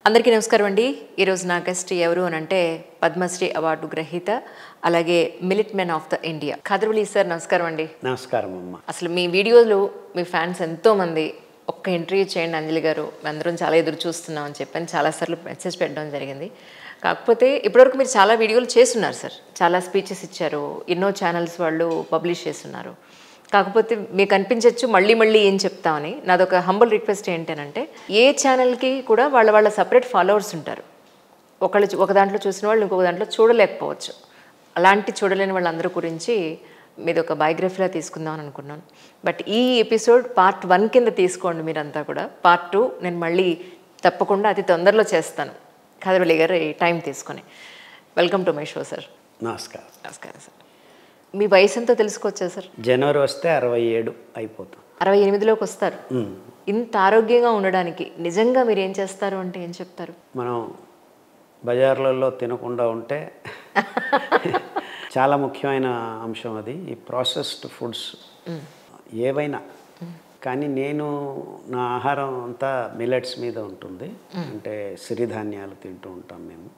అందరికీ నమస్కారం అండి. ఈరోజు నా గెస్ట్ ఎవరు అని అంటే పద్మశ్రీ అవార్డు గ్రహీత అలాగే millet man of the India Khadar Vali. నమస్కారం అండి. నమస్కారం అమ్మ. అసలు మీ వీడియోలు మీ ఫ్యాన్స్ ఎంతోమంది ఒక్క ఇంటర్వ్యూ చేయండి అంజలి గారు, అందరం చాలా ఎదురు చూస్తున్నాం అని చెప్పని చాలాసార్లు మెసేజ్ పెట్టడం జరిగింది. కాకపోతే ఇప్పటివరకు మీరు చాలా వీడియోలు చేస్తున్నారు సార్, చాలా స్పీచెస్ ఇచ్చారు, ఎన్నో ఛానల్స్ వాళ్ళు పబ్లిష్ చేస్తున్నారు. కాకపోతే మీకు అనిపించవచ్చు మళ్ళీ మళ్ళీ ఏం చెప్తామని. నాదొక హంబుల్ రిక్వెస్ట్ ఏంటంటే, ఏ ఛానల్కి కూడా వాళ్ళ సపరేట్ ఫాలోవర్స్ ఉంటారు. ఒక దాంట్లో చూసిన వాళ్ళు ఇంకొక దాంట్లో చూడలేకపోవచ్చు. అలాంటి చూడలేని వాళ్ళందరి గురించి మీది ఒక బయోగ్రఫీలా తీసుకుందామని అనుకున్నాను. బట్ ఈ ఎపిసోడ్ పార్ట్ 1 కింద తీసుకోండి మీరంతా కూడా. పార్ట్ 2 నేను మళ్ళీ తప్పకుండా అతి తొందరలో చేస్తాను ఖాదరవలి గారు టైం తీసుకొని. Welcome to my show sir. నమస్కారం. నమస్కారం సార్. మీ వయసు ఎంతో తెలుసుకోవచ్చా సార్? జనవరి వస్తే 67 అయిపోతాం. 68లోకి వస్తారు. ఇంత ఆరోగ్యంగా ఉండడానికి నిజంగా మీరు ఏం చేస్తారు అంటే ఏం చెప్తారు? మనం బజార్లలో తినకుండా ఉంటే చాలా ముఖ్యమైన అంశం అది. ఈ ప్రాసెస్డ్ ఫుడ్స్ ఏవైనా కానీ నేను నా ఆహారం అంతా మిల్లెట్స్ మీద ఉంటుంది. అంటే సిరిధాన్యాలు తింటూ ఉంటాం మేము.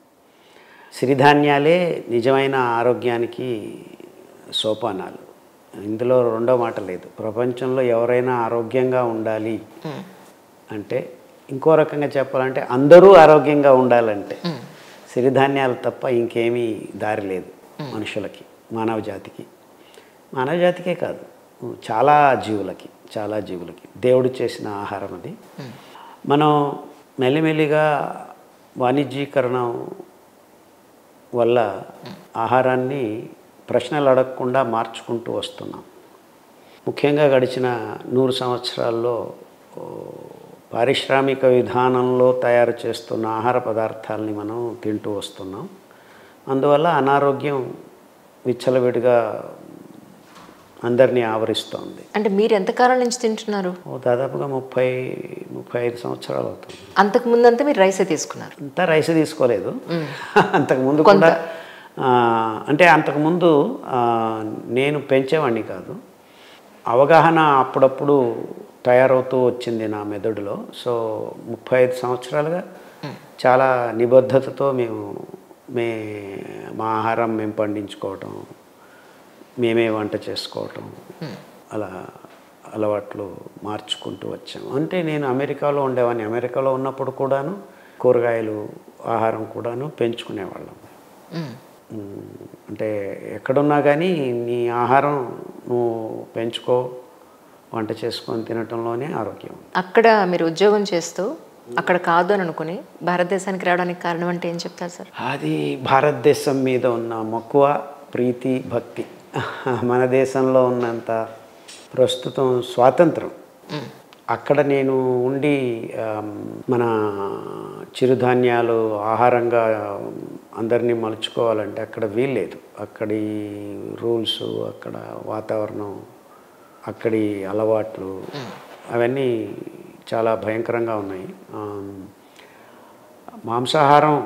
సిరిధాన్యాలే నిజమైన ఆరోగ్యానికి సోపానాలు. ఇందులో రెండో మాట లేదు. ప్రపంచంలో ఎవరైనా ఆరోగ్యంగా ఉండాలి అంటే, ఇంకో రకంగా చెప్పాలంటే అందరూ ఆరోగ్యంగా ఉండాలంటే సిరిధాన్యాలు తప్ప ఇంకేమీ దారి లేదు మనుషులకి, మానవ జాతికే కాదు, చాలా జీవులకి దేవుడు చేసిన ఆహారం అది. మనం మెల్లిమెల్లిగా వాణిజ్యీకరణం వల్ల ఆహారాన్ని ప్రశ్నలు అడగకుండా మార్చుకుంటూ వస్తున్నాం. ముఖ్యంగా గడిచిన 100 సంవత్సరాల్లో పారిశ్రామిక విధానంలో తయారు చేస్తున్న ఆహార పదార్థాలని మనం తింటూ వస్తున్నాం. అందువల్ల అనారోగ్యం విచ్చలవిడిగా అందరినీ ఆవరిస్తోంది. అంటే మీరు ఎంతకాలం నుంచి తింటున్నారు? దాదాపుగా 35 సంవత్సరాలు అవుతుంది. అంతకుముందంతా మీరు రైసే తీసుకున్నారు? అంతా రైస్ తీసుకోలేదు. అంతకుముందు కూడా అంటే అంతకుముందు నేను పెంచేవాడిని కాదు. అవగాహన అప్పుడప్పుడు తయారవుతూ వచ్చింది నా మెదడులో. సో 35 సంవత్సరాలుగా చాలా నిబద్ధతతో మా ఆహారం మేము పండించుకోవటం, మేమే వంట చేసుకోవటం, అలా అలవాట్లు మార్చుకుంటూ వచ్చాము. అంటే నేను అమెరికాలో ఉండేవాడిని. అమెరికాలో ఉన్నప్పుడు కూడాను కూరగాయలు ఆహారం కూడాను పెంచుకునేవాళ్ళం. అంటే ఎక్కడున్నా కానీ నీ ఆహారం నువ్వు పెంచుకో, వంట చేసుకొని తినటంలోనే ఆరోగ్యం. అక్కడ మీరు ఉద్యోగం చేస్తూ అక్కడ కాదు అని అనుకుని భారతదేశానికి రావడానికి కారణం అంటే ఏం చెప్తారు సార్? అది భారతదేశం మీద ఉన్న మక్కువ, ప్రీతి, భక్తి. మన దేశంలో ఉన్నంత ప్రస్తుతం స్వాతంత్రం అక్కడ నేను ఉండి మన చిరుధాన్యాలు ఆహారంగా అందరినీ మలుచుకోవాలంటే అక్కడ వీల్లేదు. అక్కడి రూల్స్, అక్కడ వాతావరణం, అక్కడి అలవాట్లు అవన్నీ చాలా భయంకరంగా ఉన్నాయి. మాంసాహారం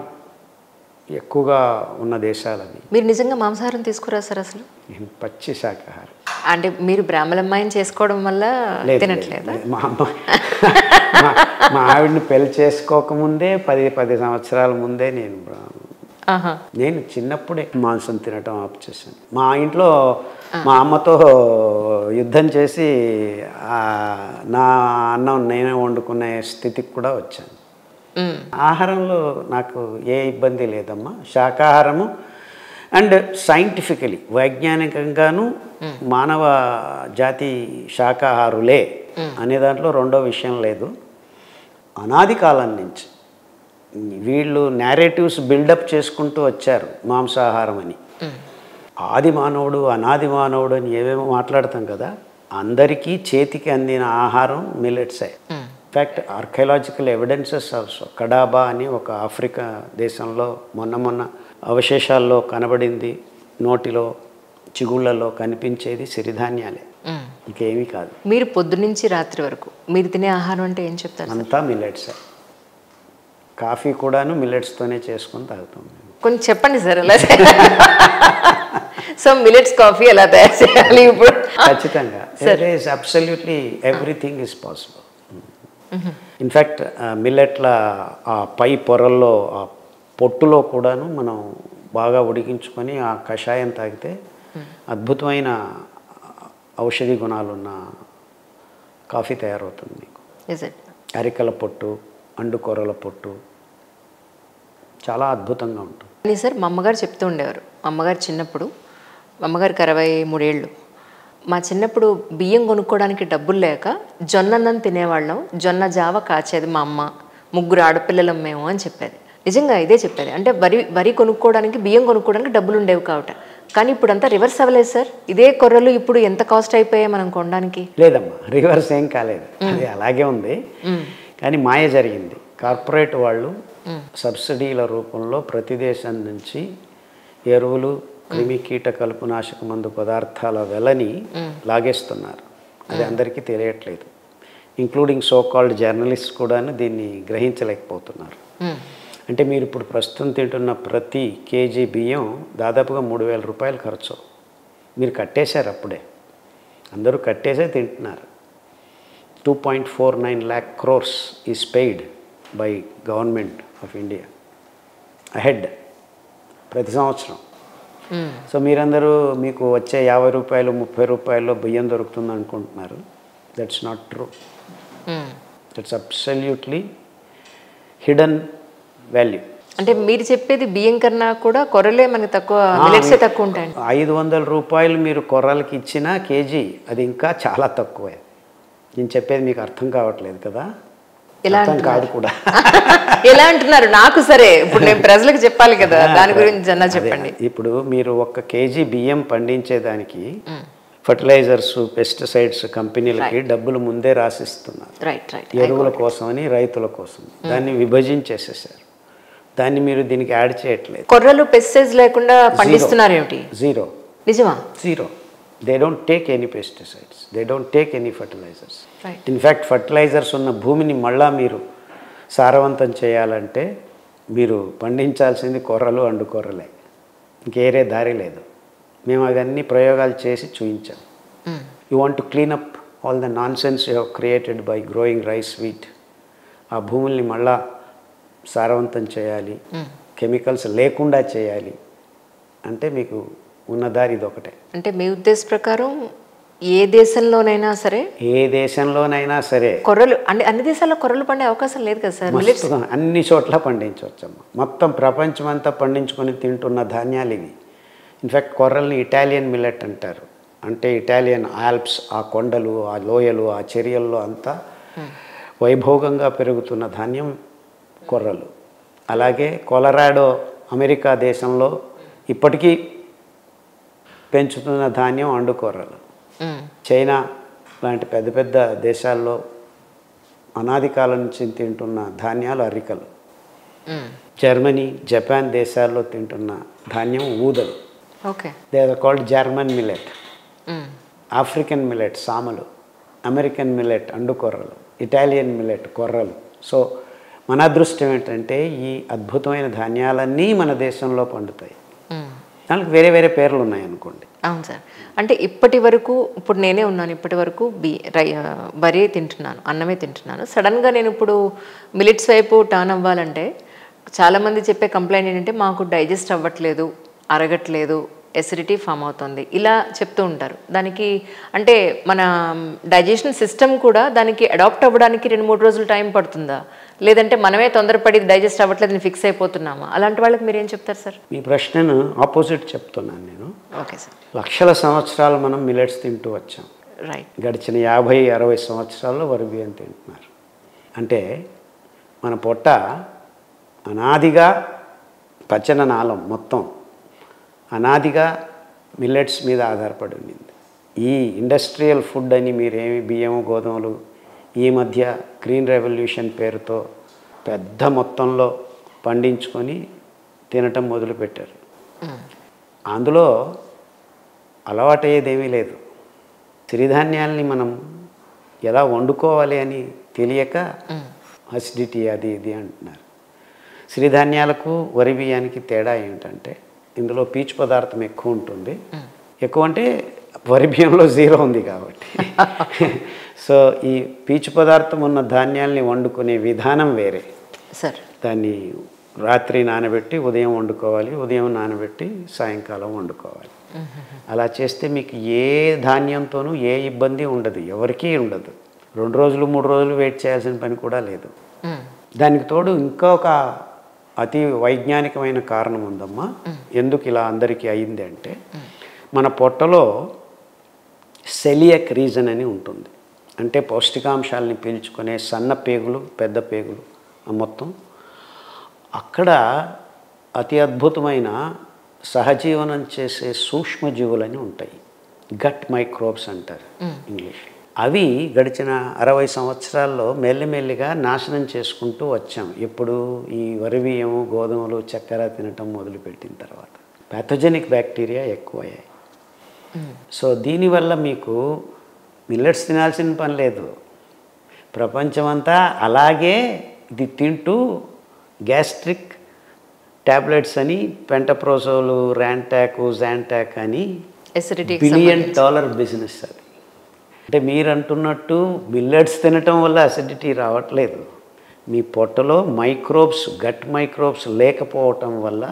ఎక్కువగా ఉన్న దేశాలని. మీరు నిజంగా మాంసాహారం తీసుకురా సార్? అసలు పచ్చి శాకాహారం. అంటే మీరు బ్రాహ్మణమ్మాయిని చేసుకోవడం వల్ల తినట్లేదా? మా ఆవిడని పెళ్లి చేసుకోకముందే 10 సంవత్సరాల ముందే నేను చిన్నప్పుడే మాంసం తినటం ఆపు చేశాను. మా ఇంట్లో మా అమ్మతో యుద్ధం చేసి నా అన్నం నేనే వండుకునే స్థితికి కూడా వచ్చాను. ఆహారంలో నాకు ఏ ఇబ్బంది లేదమ్మా. శాకాహారము అండ్ సైంటిఫికలీ, వైజ్ఞానికంగాను మానవ జాతి శాకాహారులే అనే దాంట్లో రెండో విషయం లేదు. అనాది కాలం నుంచి వీళ్ళు నేరేటివ్స్ బిల్డప్ చేసుకుంటూ వచ్చారు మాంసాహారం అని. ఆది మానవుడు, అనాది మానవుడు అని ఏవేమో మాట్లాడతాం కదా, అందరికీ చేతికి అందిన ఆహారం మిల్లెట్సే. In fact archaeological evidences also. కడాబా అని ఒక ఆఫ్రికా దేశంలో మొన్న అవశేషాల్లో కనబడింది. నోటిలో చిగుళ్ళలో కనిపించేది సిరిధాన్యాలే, ఇంకేమీ కాదు. మీరు పొద్దునుంచి రాత్రి వరకు మీరు తినే ఆహారం అంటే ఏం చెప్తారు? అంతా మిల్లెట్సే. కాఫీ కూడాను మిల్లెట్స్తోనే చేసుకొని తాగుతాం. కొంచెం చెప్పండి సార్ ఎలా. సో మిల్లెట్స్ కాఫీ ఎలా తయారు చేయాలి ఇప్పుడు? ఖచ్చితంగా. Absolutely everything is possible. In fact మిల్లెట్ల ఆ పై పొరల్లో ఆ పొట్టులో కూడాను మనం బాగా ఉడికించుకొని ఆ కషాయం తాగితే అద్భుతమైన ఔషధి గుణాలున్న కాఫీ తయారవుతుంది మీకు. అరికల పొట్టు, అండుకొర్రల పొట్టు చాలా అద్భుతంగా ఉంటుంది. కానీ సార్ మా అమ్మగారు చెప్తూ ఉండేవారు, మా అమ్మగారు చిన్నప్పుడు, మా అమ్మగారికి 63 ఏళ్ళు, మా చిన్నప్పుడు బియ్యం కొనుక్కోవడానికి డబ్బులు లేక జొన్నన్నం తినేవాళ్ళం, జొన్న జావ కాచేది మా అమ్మ, 3 ఆడపిల్లలం మేము అని చెప్పేది. నిజంగా ఇదే చెప్పేది. అంటే వరి కొనుక్కోవడానికి, బియ్యం కొనుక్కోవడానికి డబ్బులు ఉండేవి కావట. కానీ ఇప్పుడు అంతా రివర్స్ అవ్వలేదు సార్. ఇదే కొర్రలు ఇప్పుడు ఎంత కాస్ట్ అయిపోయాయి మనం కొనడానికి? లేదమ్మా, రివర్స్ ఏం కాలేదు, అది అలాగే ఉంది. కానీ మాయ జరిగింది. కార్పొరేట్ వాళ్ళు సబ్సిడీల రూపంలో ప్రతి దేశం నుంచి ఎరువులు, క్రిమి కీట కలుపునాశక మందు పదార్థాల వెలని లాగేస్తున్నారు. అది అందరికీ తెలియట్లేదు. ఇంక్లూడింగ్ సో కాల్డ్ జర్నలిస్ట్ కూడా దీన్ని గ్రహించలేకపోతున్నారు. అంటే మీరు ఇప్పుడు ప్రస్తుతం తింటున్న ప్రతి కేజీ బియ్యం దాదాపుగా 3,000 రూపాయలు ఖర్చు. మీరు కట్టేశారు అప్పుడే, అందరూ కట్టేసే తింటున్నారు. 2.49 lakh crores is paid by government of India ahead ప్రతి సంవత్సరం. సో మీరందరూ మీకు వచ్చే 50 రూపాయలు 30 రూపాయల్లో బియ్యం దొరుకుతుంది అనుకుంటున్నారు. That's not true. That's absolutely hidden value. అంటే మీరు చెప్పేది బియ్యం కన్నా కూడా కొర్రలే మనకి తక్కువ, మిల్లెట్సే తక్కువ ఉంటాయండి. 500 రూపాయలు మీరు కొర్రలకి ఇచ్చిన కేజీ అది ఇంకా చాలా తక్కువే. నేను చెప్పేది మీకు అర్థం కావట్లేదు కదా? అర్థం కాదు కూడా. ఎలా అంటున్నారు? నాకు సరే, ఇప్పుడు నేను ప్రజలకు చెప్పాలి కదా, దాని గురించి జన్నా చెప్పండి. ఇప్పుడు మీరు 1 కేజీ బియ్యం పండించేదానికి ఫర్టిలైజర్స్, పెస్టిసైడ్స్ కంపెనీలకి డబ్బులు ముందే రాసిస్తున్నారు, ఎరువుల కోసమని, రైతుల కోసం. దాన్ని విభజించేసేసారు. దాన్ని మీరు దీనికి యాడ్ చేయట్లేదు. కొర్రలు పెస్టిసైడ్స్ లేకుండా పండిస్తున్నారు ఏమిటి? జీరో. నిజమా? Zero. They don't take any pesticides, they don't take any fertilizers. In fact fertilizers ఉన్న భూమిని మళ్ళా మీరు సారవంతం చేయాలంటే మీరు పండించాల్సింది కొర్రలు, అండుకొర్రలే, ఇంకేరే దారి లేదు. మేము అవన్నీ ప్రయోగాలు చేసి చూపించాం. You want to clean up all the non sense you have created by growing rice, wheat. ఆ భూముల్ని మళ్ళా సారవంతం చేయాలి, కెమికల్స్ లేకుండా చేయాలి అంటే మీకు ఉన్న దారి ఇదొకటే. అంటే మీ ఉద్దేశ ప్రకారం ఏ దేశంలోనైనా సరే కొర్రలు, అన్ని దేశాల్లో కొర్రలు పండే అవకాశం లేదు కదా సార్? అన్ని చోట్ల పండించవచ్చమ్మా. మొత్తం ప్రపంచం అంతా పండించుకొని తింటున్న ధాన్యాలు ఇవి. ఇన్ఫ్యాక్ట్ కొర్రల్ని ఇటాలియన్ మిల్లెట్ అంటారు. అంటే ఇటాలియన్ ఆల్ప్స్, ఆ కొండలు, ఆ లోయలు, ఆ చర్యల్లో అంతా వైభోగంగా పెరుగుతున్న ధాన్యం కొర్రలు. అలాగే కొలరాడో అమెరికా దేశంలో ఇప్పటికీ పెంచుతున్న ధాన్యం అండుకొర్రలు. చైనా లాంటి పెద్ద పెద్ద దేశాల్లో అనాది కాలం నుంచి తింటున్న ధాన్యాలు అరికలు. జర్మనీ, జపాన్ దేశాల్లో తింటున్న ధాన్యం ఊదలు. They are called German millet. African millet సామలు, అమెరికన్ మిల్లెట్ అండుకొర్రలు, ఇటాలియన్ మిల్లెట్ కొర్రలు. సో మన అదృష్టం ఏంటంటే ఈ అద్భుతమైన ధాన్యాలన్నీ మన దేశంలో పండుతాయి. దానికి వేరే వేరే పేర్లు ఉన్నాయి అనుకోండి. అవును సార్. అంటే ఇప్పటి వరకు, ఇప్పుడు నేనే ఉన్నాను, ఇప్పటి వరకు వరి తింటున్నాను, అన్నమే తింటున్నాను. సడన్గా నేను ఇప్పుడు మిల్లెట్స్ వైపు టర్న్ అవ్వాలంటే చాలామంది చెప్పే కంప్లైంట్ ఏంటంటే మాకు డైజెస్ట్ అవ్వట్లేదు, అరగట్లేదు, ఎసిడిటీ ఫామ్ అవుతుంది, ఇలా చెప్తూ ఉంటారు. దానికి అంటే మన డైజెషన్ సిస్టమ్ కూడా దానికి అడాప్ట్ అవ్వడానికి 2-3 రోజులు టైం పడుతుందా, లేదంటే మనమే తొందరపడి డైజెస్ట్ అవ్వట్లేదని ఫిక్స్ అయిపోతున్నామా? అలాంటి వాళ్ళకి మీరు ఏం చెప్తారు సార్? మీ ప్రశ్నను ఆపోజిట్ చెప్తున్నాను నేను. Okay sir. లక్షల సంవత్సరాలు మనం మిల్లెట్స్ తింటూ వచ్చాం. గడిచిన 50-60 సంవత్సరాల్లో వరి బియ్యం తింటున్నారు. అంటే మన పొట్ట అనాదిగా పచ్చన నాళం మొత్తం అనాదిగా మిల్లెట్స్ మీద ఆధారపడి ఉండింది. ఈ ఇండస్ట్రియల్ ఫుడ్ అని మీరేమి బియ్యం, గోధుమలు ఈ మధ్య గ్రీన్ రెవల్యూషన్ పేరుతో పెద్ద మొత్తంలో పండించుకొని తినటం మొదలుపెట్టారు. అందులో అలవాటయ్యేదేమీ లేదు. సిరిధాన్యాల్ని మనం ఎలా వండుకోవాలి అని తెలియక అసిడిటీ అది ఇది అంటున్నారు. సిరిధాన్యాలకు వరి బియ్యానికి తేడా ఏంటంటే ఇందులో పీచు పదార్థం ఎక్కువ ఉంటుంది. ఎక్కువ అంటే వరి బియ్యంలో జీరో ఉంది కాబట్టి. సో ఈ పీచు పదార్థం ఉన్న ధాన్యాల్ని వండుకునే విధానం వేరే. సార్ దాన్ని రాత్రి నానబెట్టి ఉదయం వండుకోవాలి, ఉదయం నానబెట్టి సాయంకాలం వండుకోవాలి. అలా చేస్తే మీకు ఏ ధాన్యంతోనూ ఏ ఇబ్బంది ఉండదు, ఎవరికీ ఉండదు. 2 రోజులు 3 రోజులు వెయిట్ చేయాల్సిన పని కూడా లేదు. దానికి తోడు ఇంకొక అతి వైజ్ఞానికమైన కారణం ఉందమ్మా, ఎందుకు ఇలా అందరికీ అయింది అంటే, మన పొట్టలో సెలియక్ రీజన్ అని ఉంటుంది. అంటే పౌష్టికాంశాలని పీల్చుకునే సన్న పేగులు, పెద్ద పేగులు మొత్తం అక్కడ అతి అద్భుతమైన సహజీవనం చేసే సూక్ష్మజీవులని ఉంటాయి. గట్ మైక్రోబ్స్ అంటారు ఇంగ్లీష్. అవి గడిచిన 60 సంవత్సరాల్లో మెల్లిమెల్లిగా నాశనం చేసుకుంటూ వచ్చాం. ఎప్పుడు ఈ వరి బియ్యము, గోధుమలు, చక్కెర తినటం మొదలుపెట్టిన తర్వాత ప్యాథోజెనిక్ బ్యాక్టీరియా ఎక్కువయ్యాయి. సో దీనివల్ల మీకు మిల్లెట్స్ తినాల్సిన పని లేదు. ప్రపంచమంతా అలాగే ఇది తింటూ గ్యాస్ట్రిక్ ట్యాబ్లెట్స్ అని, పెంటప్రోజోలు, ర్యాంటాకు, జాంటాక్ అని $1 బిలియన్ బిజినెస్ అది. అంటే మీరు అంటున్నట్టు మిల్లెట్స్ తినటం వల్ల అసిడిటీ రావట్లేదు. మీ పొట్టలో మైక్రోబ్స్, గట్ మైక్రోబ్స్ లేకపోవటం వల్ల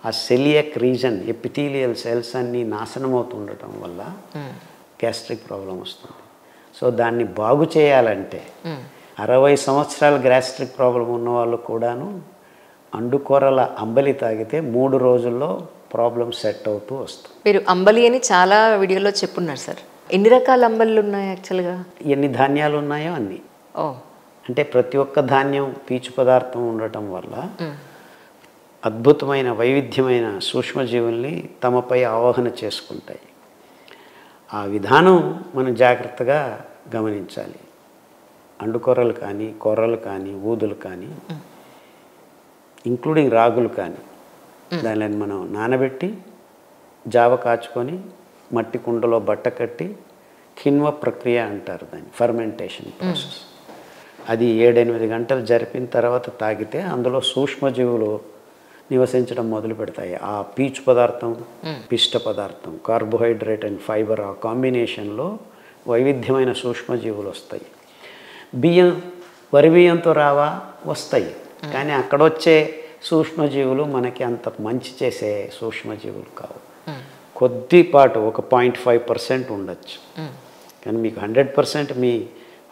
ఆ సెలియక్ రీజన్, ఎపిథీలియల్ సెల్స్ అన్నీ నాశనం అవుతుండటం వల్ల గ్యాస్ట్రిక్ ప్రాబ్లం వస్తుంది. సో దాన్ని బాగు చేయాలంటే 60 సంవత్సరాల గ్యాస్ట్రిక్ ప్రాబ్లం ఉన్న వాళ్ళు కూడాను అండుకొరల అంబలి తాగితే 3 రోజుల్లో ప్రాబ్లం సెట్ అవుతూ వస్తుంది. మీరు అంబలి అని చాలా వీడియోలో చెప్పున్నారు సార్. ఎన్ని రకాల అంబళ్ళు ఉన్నాయి యాక్చువల్గా? ఎన్ని ధాన్యాలు ఉన్నాయో అన్ని. అంటే ప్రతి ఒక్క ధాన్యం పీచు పదార్థం ఉండటం వల్ల అద్భుతమైన వైవిధ్యమైన సూక్ష్మజీవుల్ని తమపై ఆవాహన చేసుకుంటాయి. ఆ విధానం మనం జాగ్రత్తగా గమనించాలి. అండుకొర్రలు కానీ, కొర్రలు కానీ, ఊదులు కానీ, ఇంక్లూడింగ్ రాగులు కానీ, దానిని మనం నానబెట్టి జావ కాచుకొని మట్టి కుండలో బట్ట కట్టి కిన్వ ప్రక్రియ అంటారు దాన్ని, ఫర్మెంటేషన్ ప్రాసెస్. అది 7-8 గంటలు జరిపిన తర్వాత తాగితే అందులో సూక్ష్మజీవులు నివసించడం మొదలు పెడతాయి. ఆ పీచు పదార్థం, పిష్ట పదార్థం, కార్బోహైడ్రేట్ అండ్ ఫైబర్, ఆ కాంబినేషన్లో వైవిధ్యమైన సూక్ష్మజీవులు వస్తాయి. బియ్యం, వరి బియ్యంతో రావా? వస్తాయి. కానీ అక్కడొచ్చే సూక్ష్మజీవులు మనకి అంత మంచి చేసే సూక్ష్మజీవులు కావు. కొద్దిపాటు ఒక 0.5% ఉండొచ్చు. కానీ మీకు 100% మీ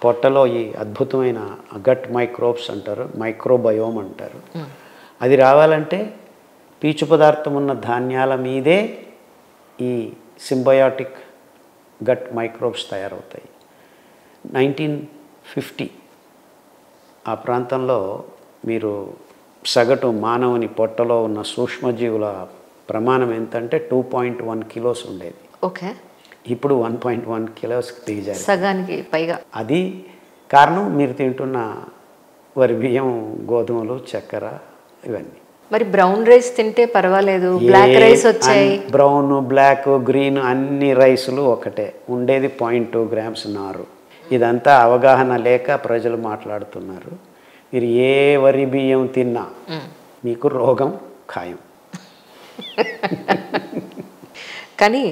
పొట్టలో ఈ అద్భుతమైన గట్ మైక్రోబ్స్ అంటారు, మైక్రోబయోమ్ అంటారు, అది రావాలంటే పీచు పదార్థం ఉన్న ధాన్యాల మీదే ఈ సింబయాటిక్ గట్ మైక్రోబ్స్ తయారవుతాయి. 1950 ఆ ప్రాంతంలో మీరు సగటు మానవుని పొట్టలో ఉన్న సూక్ష్మజీవుల ప్రమాణం ఎంతంటే 2.1 కిలోస్ ఉండేది. ఓకే. ఇప్పుడు 1.1 కిలోస్కి దిగజారు, సగానికి పైగా. అది కారణం మీరు తింటున్న వరి బియ్యం, గోధుమలు, చక్కెర ఇవన్నీ. మరి బ్రౌన్ రైస్ తింటే పర్వాలేదు, బ్లాక్ రైస్ వచ్చాయి. బ్రౌన్, బ్లాక్, గ్రీన్ అన్ని రైసులు ఒకటే, ఉండేది 0.2 గ్రామ్స్ నారు. ఇదంతా అవగాహన లేక ప్రజలు మాట్లాడుతున్నారు. మీరు ఏ వరి బియ్యం తిన్నా మీకు రోగం ఖాయం. కానీ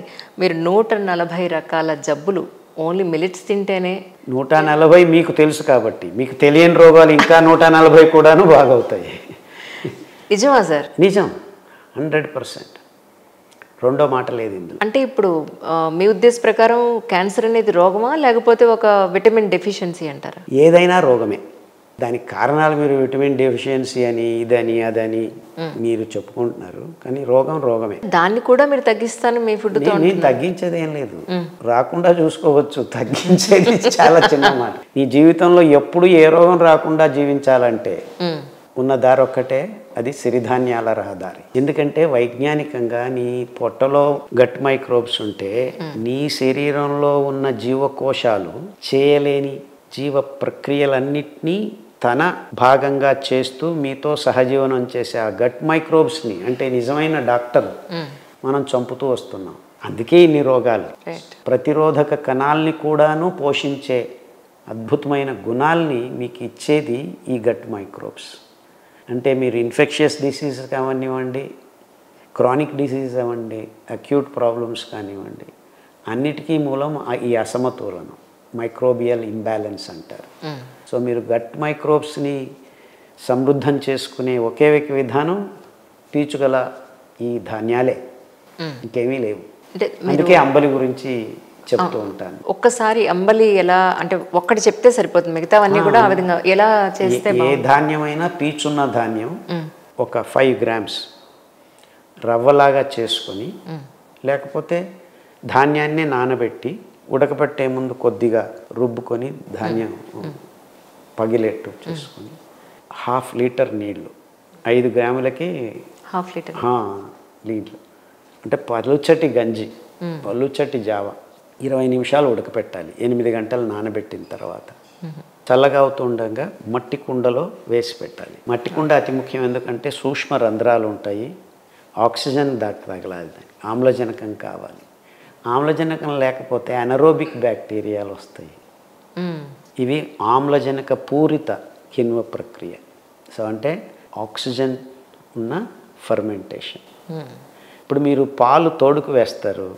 మీరు 140 రకాల జబ్బులు ఓన్లీ మిల్లెట్స్ తింటేనే. 140 మీకు తెలుసు కాబట్టి, మీకు తెలియని రోగాలు ఇంకా 140 కూడాను బాగవుతాయి. నిజమా సార్? నిజం, 100%. రెండో మాట లేదు ఇందులో. అంటే ఇప్పుడు మీ ఉద్దేశ ప్రకారం క్యాన్సర్ అనేది రోగమా, లేకపోతే ఒక విటమిన్ డెఫిషియన్సీ అంటారా? ఏదైనా రోగమే. దానికి కారణాలు మీరు విటమిన్ డెఫిషియన్సీ అని, ఇదని, అదని మీరు చెప్పుకుంటున్నారు, కానీ రోగం రోగమే. దాన్ని కూడా మీరు తగ్గిస్తాను మీ ఫుడ్తో? నేను తగ్గించేది ఏం లేదు, రాకుండా చూసుకోవచ్చు. తగ్గించేది చాలా చిన్న మాట. నీ జీవితంలో ఎప్పుడు ఏ రోగం రాకుండా జీవించాలంటే ఉన్న దారి ఒక్కటే, అది సిరిధాన్యాల రహదారి. ఎందుకంటే వైజ్ఞానికంగా నీ పొట్టలో గట్ మైక్రోబ్స్ ఉంటే నీ శరీరంలో ఉన్న జీవకోశాలు చేయలేని జీవ ప్రక్రియలన్నిటినీ తన భాగంగా చేస్తూ మీతో సహజీవనం చేసే ఆ గట్ మైక్రోబ్స్ని, అంటే నిజమైన డాక్టర్, మనం చంపుతూ వస్తున్నాం. అందుకే ఇన్ని రోగాలు. ప్రతిరోధక కణాలని కూడాను పోషించే అద్భుతమైన గుణాల్ని మీకు ఇచ్చేది ఈ గట్ మైక్రోబ్స్. అంటే మీరు ఇన్ఫెక్షియస్ డిసీజెస్ కానివ్వండి, క్రానిక్ డిసీజ్ అవ్వండి, అక్యూట్ ప్రాబ్లమ్స్ కానివ్వండి, అన్నిటికీ మూలం ఈ అసమతులనం. మైక్రోబియల్ ఇంబ్యాలెన్స్ అంటారు. సో మీరు గట్ మైక్రోబ్స్ని సమృద్ధం చేసుకునే ఒకే ఒక విధానం పీచుగల ఈ ధాన్యాలే, ఇంకేమీ లేవు. అందుకే అంబలి గురించి చెప్తూ ఉంటాను. ఒక్కసారి అంబలి ఎలా అంటే ఒక్కటి చెప్తే సరిపోతుంది, మిగతావన్నీ కూడా ఆ విధంగా ఎలా చేస్తే? ఏ ధాన్యమైనా పీచున్న ధాన్యం ఒక 5 grams రవ్వలాగా చేసుకొని, లేకపోతే ధాన్యాన్ని నానబెట్టి ఉడకబెట్టే ముందు కొద్దిగా రుబ్బుకొని ధాన్యం పగిలేట్టు చేసుకొని 1/2 లీటర్ నీళ్ళు, 5 గ్రాములకి 1/2 లీటర్ నీళ్ళు అంటే పలుచటి గంజి, పలుచటి జావ 20 నిమిషాలు ఉడకపెట్టాలి. 8 గంటలు నానబెట్టిన తర్వాత చల్లగా అవుతుండగా మట్టి కుండలో వేసి పెట్టాలి. మట్టి కుండ అతి ముఖ్యం, ఎందుకంటే సూక్ష్మ రంధ్రాలు ఉంటాయి, ఆక్సిజన్ తగలాలి, దానికి ఆమ్లజనకం కావాలి. ఆమ్లజనకం లేకపోతే అనరోబిక్ బ్యాక్టీరియాలు వస్తాయి. ఇవి ఆమ్లజనక పూరిత కిణ్వ ప్రక్రియ. సో అంటే ఆక్సిజన్ ఉన్న ఫర్మెంటేషన్. ఇప్పుడు మీరు పాలు తోడుకు వేస్తారు,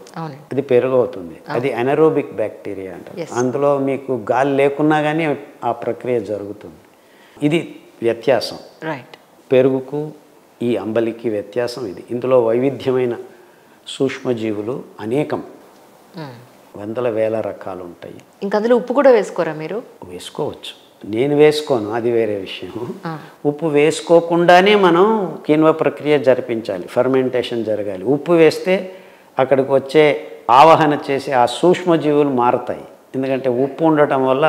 అది పెరుగు అవుతుంది, అది అనరోబిక్ బ్యాక్టీరియా అంటారు. అందులో మీకు గాలి లేకున్నా కానీ ఆ ప్రక్రియ జరుగుతుంది. ఇది వ్యత్యాసం పెరుగుకు ఈ అంబలికి వ్యత్యాసం ఇది. ఇందులో వైవిధ్యమైన సూక్ష్మజీవులు అనేకం, వందల వేల రకాలు ఉంటాయి. ఇంకా అందులో ఉప్పు కూడా వేసుకోరా మీరు? వేసుకోవచ్చు, నేను వేసుకోను, అది వేరే విషయం. ఉప్పు వేసుకోకుండానే మనం కిణ్వ ప్రక్రియ జరిపించాలి, ఫర్మెంటేషన్ జరగాలి. ఉప్పు వేస్తే అక్కడికి వచ్చే ఆవాహన చేసే ఆ సూక్ష్మజీవులు మారుతాయి, ఎందుకంటే ఉప్పు ఉండటం వల్ల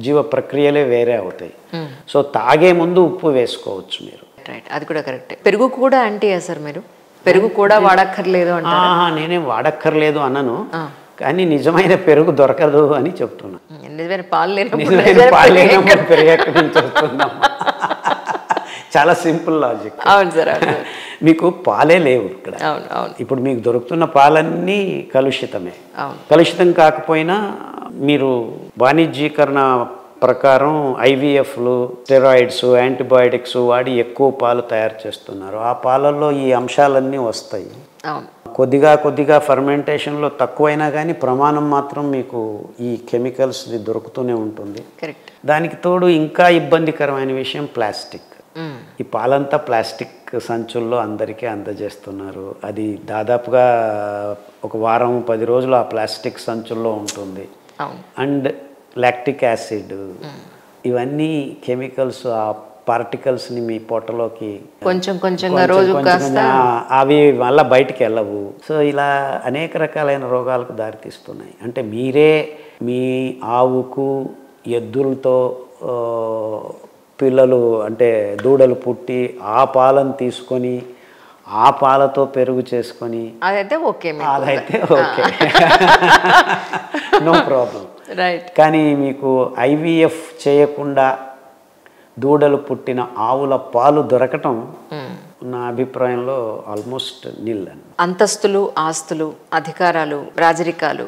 జీవ ప్రక్రియలే వేరే అవుతాయి. సో తాగే ముందు ఉప్పు వేసుకోవచ్చు మీరు. రైట్, అది కూడా కరెక్ట్. పెరుగు కూడా అంటే సార్ మీరు పెరుగు కూడా వాడక్కర్లేదు అంటే? నేనేం వాడక్కర్లేదు అన్నను, కానీ నిజమైన పెరుగు దొరకదు అని చెప్తున్నా. నిజమైన పాలు లేనప్పుడు పెరుగు ఎక్కడి నుంచి వస్తున్నాం? చాలా సింపుల్ లాజిక్. అవును సార్, మీకు పాలే లేవు ఇక్కడ. ఇప్పుడు మీకు దొరుకుతున్న పాలన్నీ కలుషితమే. కలుషితం కాకపోయినా మీరు వాణిజ్యీకరణ ప్రకారం ఐవీఎఫ్లు, స్టెరాయిడ్స్, యాంటీబయాటిక్స్ వాడి ఎక్కువ పాలు తయారు చేస్తున్నారు. ఆ పాలల్లో ఈ అంశాలన్నీ వస్తాయి. కొద్దిగా ఫర్మెంటేషన్లో తక్కువైనా కానీ ప్రమాణం మాత్రం మీకు ఈ కెమికల్స్ది దొరుకుతూనే ఉంటుంది. దానికి తోడు ఇంకా ఇబ్బందికరమైన విషయం ప్లాస్టిక్. ఈ పాలంతా ప్లాస్టిక్ సంచుల్లో అందరికీ అందజేస్తున్నారు. అది దాదాపుగా ఒక వారం 10 రోజులు ఆ ప్లాస్టిక్ సంచుల్లో ఉంటుంది. అండ్ లాక్టిక్ యాసిడ్, ఇవన్నీ కెమికల్స్ ఆ పార్టికల్స్ని మీ పొట్టలోకి అవి మళ్ళీ బయటికి వెళ్ళవు. సో ఇలా అనేక రకాలైన రోగాలకు దారితీస్తున్నాయి. అంటే మీరే మీ ఆవుకు ఎద్దులతో పిల్లలు అంటే దూడలు పుట్టి ఆ పాలను తీసుకొని ఆ పాలతో పెరుగు చేసుకొని అదైతే ఓకే, నో ప్రాబ్లం. కానీ మీకు ఐవీఎఫ్ చేయకుండా దూడలు పుట్టిన ఆవుల పాలు దొరకటం నా అభిప్రాయంలో ఆల్మోస్ట్ నిల్. అంతస్తులు, ఆస్తులు, అధికారాలు, రాజరికాలు,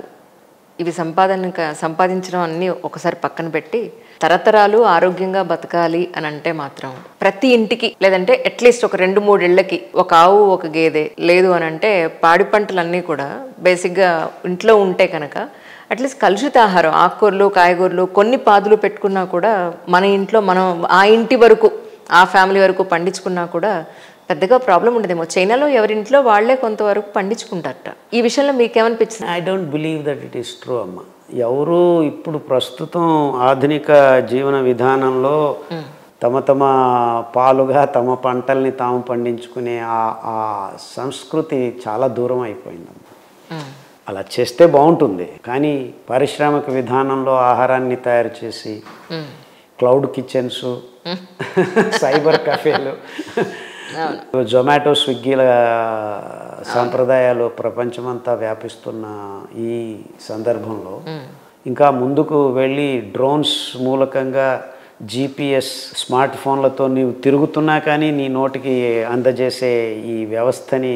ఇవి సంపాదించడం అన్నీ ఒకసారి పక్కన పెట్టి తరతరాలు ఆరోగ్యంగా బతకాలి అని అంటే మాత్రం ప్రతి ఇంటికి, లేదంటే అట్లీస్ట్ ఒక 2-3 ఇళ్ళకి ఒక ఆవు, ఒక గేదె లేదు అని అంటే పాడి పంటలన్నీ కూడా బేసిక్గా ఇంట్లో ఉంటే కనుక అట్లీస్ట్ కలుషిత ఆహారం, ఆకుకూరలు, కాయగూరలు, కొన్ని పాదులు పెట్టుకున్నా కూడా మన ఇంట్లో మనం ఆ ఇంటి వరకు, ఆ ఫ్యామిలీ వరకు పండించుకున్నా కూడా పెద్దగా ప్రాబ్లం ఉండదేమో. చైనాలో ఎవరింట్లో వాళ్లే కొంతవరకు పండించుకుంటారట. ఈ విషయంలో మీకేమనిపించింది? I don't believe that it is true అమ్మ. ఎవరు ఇప్పుడు ప్రస్తుతం ఆధునిక జీవన విధానంలో తమ పాలుగా తమ పంటల్ని తాము పండించుకునే ఆ సంస్కృతి చాలా దూరం అయిపోయిందమ్మ. అలా చేస్తే బాగుంటుంది, కానీ పారిశ్రామిక విధానంలో ఆహారాన్ని తయారు చేసి క్లౌడ్ కిచెన్స్, సైబర్ కఫేలు, జొమాటో, స్విగ్గీల సాంప్రదాయాలు ప్రపంచమంతా వ్యాపిస్తున్న ఈ సందర్భంలో ఇంకా ముందుకు వెళ్ళి డ్రోన్స్ మూలకంగా జీపీఎస్ స్మార్ట్ ఫోన్లతో నీవు తిరుగుతున్నా కానీ నీ నోటికి అందజేసే ఈ వ్యవస్థని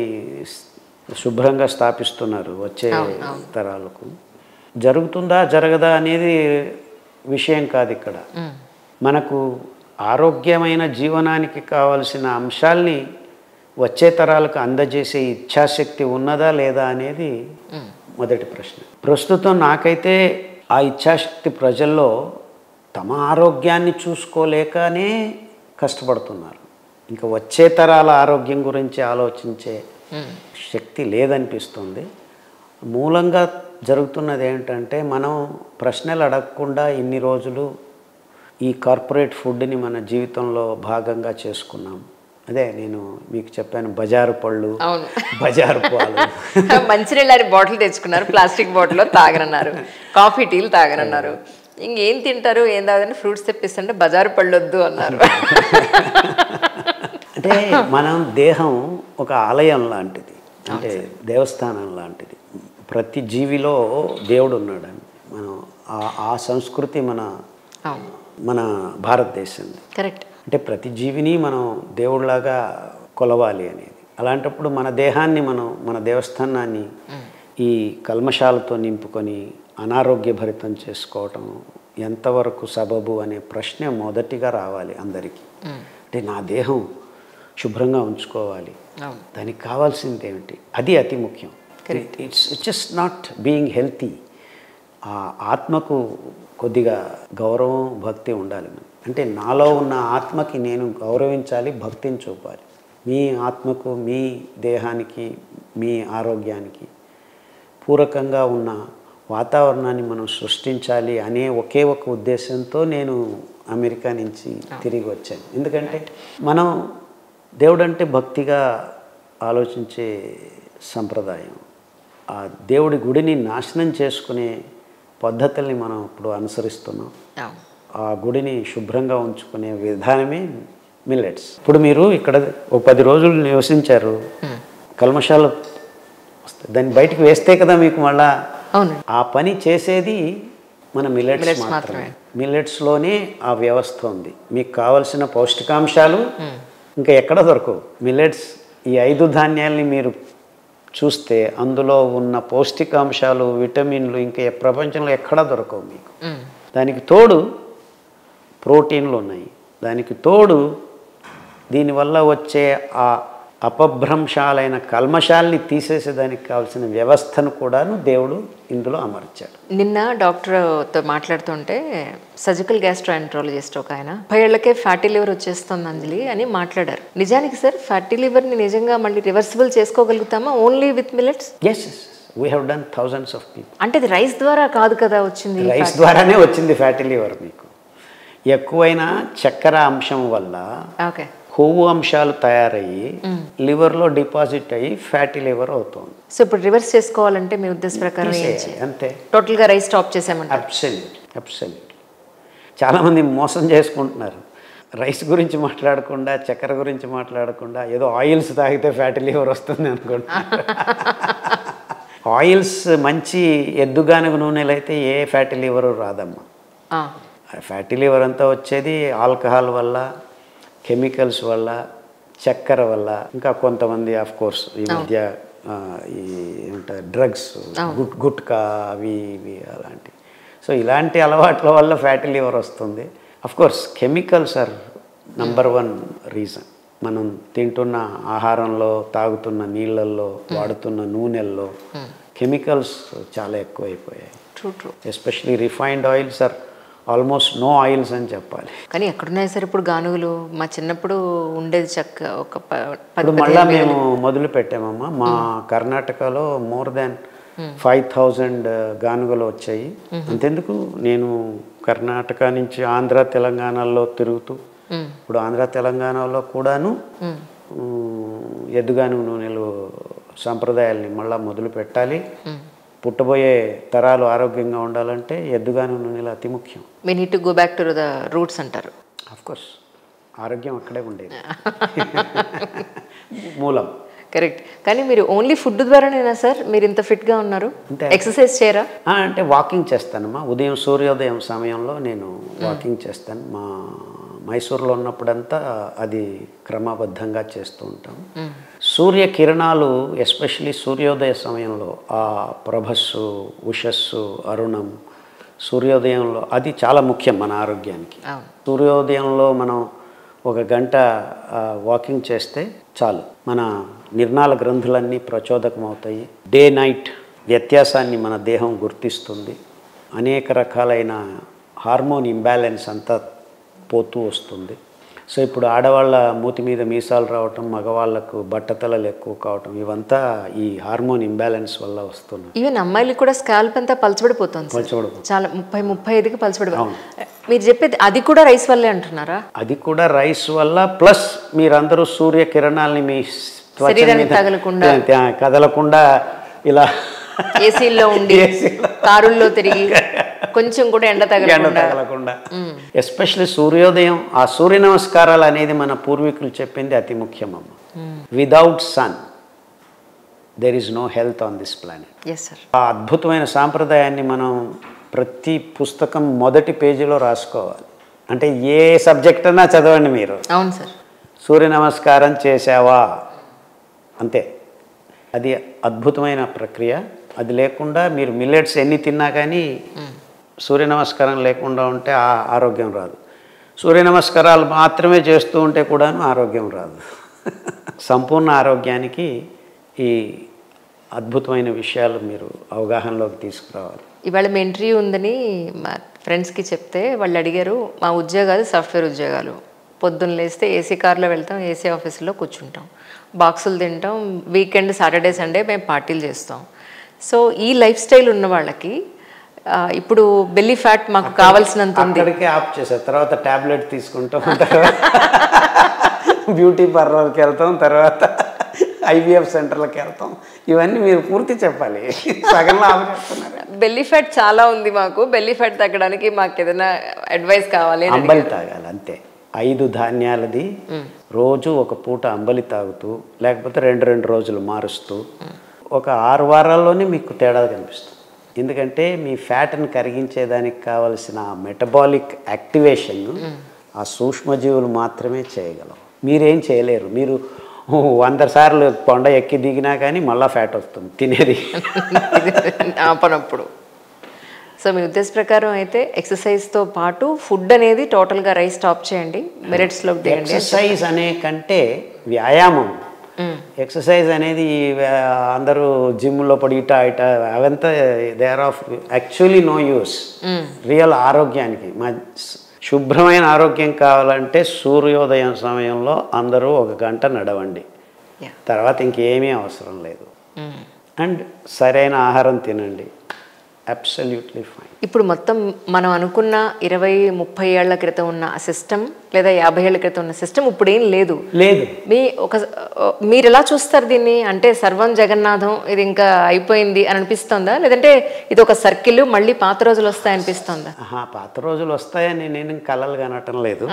శుభ్రంగా స్థాపిస్తున్నారు వచ్చే తరాలకు. జరుగుతుందా జరగదా అనేది విషయం కాదు ఇక్కడ. మనకు ఆరోగ్యమైన జీవనానికి కావలసిన అంశాల్ని వచ్చే తరాలకు అందజేసే ఇచ్ఛాశక్తి ఉన్నదా లేదా అనేది మొదటి ప్రశ్న. ప్రస్తుతం నాకైతే ఆ ఇచ్ఛాశక్తి ప్రజల్లో తమ ఆరోగ్యాన్ని చూసుకోలేకనే కష్టపడుతున్నారు. ఇంకా వచ్చే తరాల ఆరోగ్యం గురించి ఆలోచించే శక్తి లేదనిపిస్తుంది. మూలంగా జరుగుతున్నది ఏంటంటే, మనం ప్రశ్నలు అడగకుండా ఇన్ని రోజులు ఈ కార్పొరేట్ ఫుడ్ని మన జీవితంలో భాగంగా చేసుకున్నాం. అదే నేను మీకు చెప్పాను, బజారు పళ్ళు, బజారు పాలు. మంచినీళ్ళ బాటిల్ తెచ్చుకున్నారు, ప్లాస్టిక్ బాటిల్లో తాగనన్నారు, కాఫీ టీలు తాగనన్నారు. ఇంకేం తింటారు, ఏం తాగదని ఫ్రూట్స్ తెప్పిస్తుంటే బజారు పళ్ళు వద్దు అన్నారు. అంటే మనం దేహం ఒక ఆలయం లాంటిది, అంటే దేవస్థానం లాంటిది. ప్రతి జీవిలో దేవుడు ఉన్నాడని మనం ఆ సంస్కృతి మన భారతదేశంది. కరెక్ట్. అంటే ప్రతి జీవిని మనం దేవుడిలాగా కొలవాలి అనేది. అలాంటప్పుడు మన దేహాన్ని మన దేవస్థానాన్ని ఈ కల్మషాలతో నింపుకొని అనారోగ్యభరితం చేసుకోవటం ఎంతవరకు సబబు అనే ప్రశ్న మొదటిగా రావాలి అందరికీ. అంటే నా దేహం శుభ్రంగా ఉంచుకోవాలి, దానికి కావాల్సింది ఏమిటి, అది అతి ముఖ్యం. It's just not being healthy. ఆ ఆత్మకు కొద్దిగా గౌరవం, భక్తి ఉండాలి. అంటే నాలో ఉన్న ఆత్మకి నేను గౌరవించాలి, భక్తిని చూపాలి. మీ ఆత్మకు, మీ దేహానికి, మీ ఆరోగ్యానికి పూరకంగా ఉన్న వాతావరణాన్ని మనం సృష్టించాలి అనే ఒకే ఒక ఉద్దేశంతో నేను అమెరికా నుంచి తిరిగి వచ్చాను. ఎందుకంటే మనం దేవుడు అంటే భక్తిగా ఆలోచించే సంప్రదాయం. ఆ దేవుడి గుడిని నాశనం చేసుకునే పద్ధతుల్ని మనం ఇప్పుడు అనుసరిస్తున్నాం. ఆ గుడిని శుభ్రంగా ఉంచుకునే విధానమే మిల్లెట్స్. ఇప్పుడు మీరు ఇక్కడ ఒక 10 రోజులు నివసించారు, కల్మషాలు వస్తాయి, దాన్ని బయటకు వేస్తే కదా మీకు మళ్ళా ఆ పని చేసేది మన మిల్లెట్స్ మాత్రమే. మిల్లెట్స్లోనే ఆ వ్యవస్థ ఉంది. మీకు కావలసిన పౌష్టికాంశాలు ఇంకా ఎక్కడ దొరకవు. మిల్లెట్స్ ఈ 5 ధాన్యాల్ని మీరు చూస్తే అందులో ఉన్న పౌష్టికాంశాలు, విటమిన్లు ఇంకా ప్రపంచంలో ఎక్కడా దొరకవు మీకు. దానికి తోడు ప్రోటీన్లు ఉన్నాయి, దానికి తోడు దీనివల్ల వచ్చే ఆ అపభ్రంశాలైన కల్మషాల్ని తీసేసేదానికి కావాల్సిన వ్యవస్థను కూడాను దేవుడు ఇందులో అమర్చాడు. నిన్న డాక్టర్తో మాట్లాడుతుంటే సర్జికల్ గ్యాస్ట్రోఎంట్రాలజిస్ట్ ఒక ఆయన 30 ఏళ్లకే ఫ్యాటీ లివర్ వచ్చేస్తుంది అంజలి అని మాట్లాడారు. నిజానికి సార్ ఫ్యాటీ లివర్ని నిజంగా మళ్ళీ రివర్సిబుల్ చేసుకోగలుగుతామా only with millets? Yes, we have done thousands of people. అంటే అది రైస్ ద్వారా కాదు కదా వచ్చింది? రైస్ ద్వారానే వచ్చింది ఫ్యాటీ లివర్. మీకు ఎక్కువైన చక్కెర అంశం వల్ల కొవ్వు అంశాలు తయారయ్యి లివర్లో డిపాజిట్ అయ్యి ఫ్యాటీ లివర్ అవుతుంది. సో ఇప్పుడు రివర్స్ చేసుకోవాలంటే మీ ఉద్దేశ ప్రకారం అంతే, టోటల్గా రైస్ స్టాప్ చేసామంటే? అబ్సల్యూట్. చాలామంది మోసం చేసుకుంటున్నారు. రైస్ గురించి మాట్లాడకుండా, చక్కెర గురించి మాట్లాడకుండా ఏదో ఆయిల్స్ తాగితే ఫ్యాటీ లివర్ వస్తుంది అనుకుంటున్నారు. ఆయిల్స్ మంచి ఎద్దుగానుగ నూనెలు అయితే ఏ ఫ్యాటీ లివర్ రాదమ్మా. ఫ్యాటీ లివర్ అంతా వచ్చేది ఆల్కహాల్ వల్ల, కెమికల్స్ వల్ల, చక్కెర వల్ల, ఇంకా కొంతమంది ఆఫ్ కోర్స్ ఈ మధ్య ఈ ఏమంటారు డ్రగ్స్, గుట్కా, అవి ఇవి అలాంటివి. సో ఇలాంటి అలవాట్ల వల్ల ఫ్యాటీ లివర్ వస్తుంది. Of course chemicals are number 1 reason. మనం తింటున్న ఆహారంలో, తాగుతున్న నీళ్ళల్లో, వాడుతున్న నూనెల్లో కెమికల్స్ చాలా ఎక్కువైపోయాయి. Especially refined oils are almost no oils అని చెప్పాలి. కానీ ఎక్కడున్నాయి సార్ ఇప్పుడు గానుగులు? మా చిన్నప్పుడు ఉండేది చక్క ఒక ఇప్పుడు మళ్ళీ మేము మొదలు పెట్టామమ్మా. మా కర్ణాటకలో మోర్ దాన్ 5,000 గానుగలు వచ్చాయి. అంతెందుకు, నేను కర్ణాటక నుంచి ఆంధ్ర, తెలంగాణలో తిరుగుతూ ఇప్పుడు ఆంధ్ర, తెలంగాణలో కూడాను ఎద్దుగానుగ నూనెలు సంప్రదాయాల్ని మళ్ళీ మొదలు పెట్టాలి. పుట్టబోయే తరాలు ఆరోగ్యంగా ఉండాలంటే ఎద్దుగానుగ నూనెలు అతి ముఖ్యం. We need to go back to the roots అంటారు. ఆఫ్ కోర్స్ ఆరోగ్యం అక్కడే ఉండేది, మూలం. కరెక్ట్. కానీ మీరు ఓన్లీ ఫుడ్ ద్వారానేనా సార్ మీరు ఇంత ఫిట్గా ఉన్నారు? ఎక్సర్సైజ్ చేయరా? అంటే వాకింగ్ చేస్తానమ్మా. ఉదయం సూర్యోదయం సమయంలో నేను వాకింగ్ చేస్తాను. మా మైసూర్లో ఉన్నప్పుడంతా అది క్రమబద్ధంగా చేస్తూ ఉంటాం. సూర్యకిరణాలు ఎస్పెషలీ సూర్యోదయ సమయంలో ఆ ప్రభస్సు, ఉషస్సు, అరుణం, సూర్యోదయంలో అది చాలా ముఖ్యం మన ఆరోగ్యానికి. సూర్యోదయంలో మనం 1 గంట వాకింగ్ చేస్తే చాలు, మన నిర్నాళ గ్రంథులన్నీ ప్రచోదకం అవుతాయి. డే నైట్ వ్యత్యాసాన్ని మన దేహం గుర్తిస్తుంది. అనేక రకాలైన హార్మోన్ ఇంబ్యాలెన్స్ అంతా పోతూ వస్తుంది. సో ఇప్పుడు ఆడవాళ్ళ మూతి మీద మీసాలు రావటం, మగవాళ్ళకు బట్టతలలు ఎక్కువ కావటం, ఇవంతా ఈ హార్మోన్ ఇంబ్యాలెన్స్ వల్ల వస్తున్నాయి. ఈవెన్ అమ్మాయిలకి కూడా స్కాల్ప్ అంతా పలచబడిపోతుంది చాలా, 30-35కి పలచబడిపోతుంది. మీరు చెప్పేది అది కూడా రైస్ వల్లే అంటున్నారా? అది కూడా రైస్ వల్ల, ప్లస్ మీరందరూ సూర్యకిరణాలని మీ శరీరానికి తగలకుండా కదలకుండా ఇలా ఏసీల్లో ఉండి కారుల్లో తిరిగి కొంచెం కూడా ఎండ తగలకుండా, ఎస్పెషల్లీ సూర్యోదయం, ఆ సూర్య నమస్కారాలు అనేది మన పూర్వీకులు చెప్పింది అతి ముఖ్యమమ్మ. Without sun there is no health on this planet. ఆ అద్భుతమైన సాంప్రదాయాన్ని మనం ప్రతి పుస్తకం మొదటి పేజీలో రాసుకోవాలి. అంటే ఏ సబ్జెక్ట్ అన్నా చదవండి మీరు. అవును సార్. సూర్య నమస్కారం చేసావా అంతే. అది అద్భుతమైన ప్రక్రియ. అది లేకుండా మీరు మిల్లెట్స్ ఎన్ని తిన్నా కానీ సూర్య నమస్కారం లేకుండా ఉంటే ఆరోగ్యం రాదు. సూర్య నమస్కారాలు మాత్రమే చేస్తూ ఉంటే కూడాను ఆరోగ్యం రాదు. సంపూర్ణ ఆరోగ్యానికి ఈ అద్భుతమైన విషయాలు మీరు అవగాహనలోకి తీసుకురావాలి. ఇవాళ మీ ఇంటర్వ్యూ ఉందని మా ఫ్రెండ్స్కి చెప్తే వాళ్ళు అడిగారు, మా ఉద్యోగాలు సాఫ్ట్వేర్ ఉద్యోగాలు, పొద్దున్న లేస్తే ఏసీ కార్లో వెళ్తాం, ఏసీ ఆఫీసులో కూర్చుంటాం, బాక్సులు తింటాం, వీకెండ్ సాటర్డే సండే మేము పార్టీలు చేస్తాం. సో ఈ లైఫ్ స్టైల్ ఉన్న వాళ్ళకి ఇప్పుడు బెల్లీ ఫ్యాట్ మాకు కావాల్సినంత ఉంది, అక్కడికే ఆఫ్ చేసారు. తర్వాత ట్యాబ్లెట్ తీసుకుంటాం, బ్యూటీ పార్లర్కి వెళ్తాం, తర్వాత ఐవీఎఫ్ సెంటర్లకు వెళ్తాం. ఇవన్నీ మీరు పూర్తి చెప్పాలి. సగంలో ఆఫ్ చేస్తున్నారు. బెల్లీ ఫ్యాట్ చాలా ఉంది మాకు, బెల్లీ ఫ్యాట్ తగ్గడానికి మాకు ఏదైనా అడ్వైస్ కావాలి. అంబలి తాగాలి అంతే. 5 ధాన్యాలది రోజు ఒక పూట అంబలి తాగుతూ, లేకపోతే 2 రోజులు మారుస్తూ, ఒక 6 వారాల్లోనే మీకు తేడా కనిపిస్తుంది. ఎందుకంటే మీ ఫ్యాట్ని కరిగించేదానికి కావలసిన మెటబాలిక్ యాక్టివేషన్ ఆ సూక్ష్మజీవులు మాత్రమే చేయగలవు. మీరేం చేయలేరు. మీరు 100 సార్లు కొండ ఎక్కి దిగినా కానీ మళ్ళీ ఫ్యాట్ వస్తుంది తినేది ఆపనప్పుడు. సో మీ ఉద్దేశ ప్రకారం అయితే ఎక్సర్సైజ్తో పాటు ఫుడ్ అనేది టోటల్గా రైస్ స్టాప్ చేయండి, మెరిట్స్లోకి దిగండి. ఎక్సర్సైజ్ అనే కంటే వ్యాయామం. ఎక్సర్సైజ్ అనేది అందరూ జిమ్లో పడి ఇట అవంతా they are of actually no use. Real ఆరోగ్యానికి శుభ్రమైన ఆరోగ్యం కావాలంటే సూర్యోదయం సమయంలో అందరూ 1 గంట నడవండి, తర్వాత ఇంకేమీ అవసరం లేదు. అండ్ సరైన ఆహారం తినండి, అబ్సల్యూట్లీ ఫైన్. ఇప్పుడు మొత్తం మనం అనుకున్న 20-30 ఏళ్ల క్రితం ఉన్న ఆ సిస్టమ్ లేదా 50 ఏళ్ల క్రితం ఉన్న సిస్టమ్ ఇప్పుడు ఏం లేదు. మీరు ఎలా చూస్తారు దీన్ని? అంటే సర్వం జగన్నాథం, ఇది ఇంకా అయిపోయింది అని అనిపిస్తుందా, లేదంటే ఇది ఒక సర్కిల్, మళ్ళీ పాత రోజులు వస్తాయనిపిస్తుందా? పాత రోజులు వస్తాయని నేను కలలు కనటం లేదు.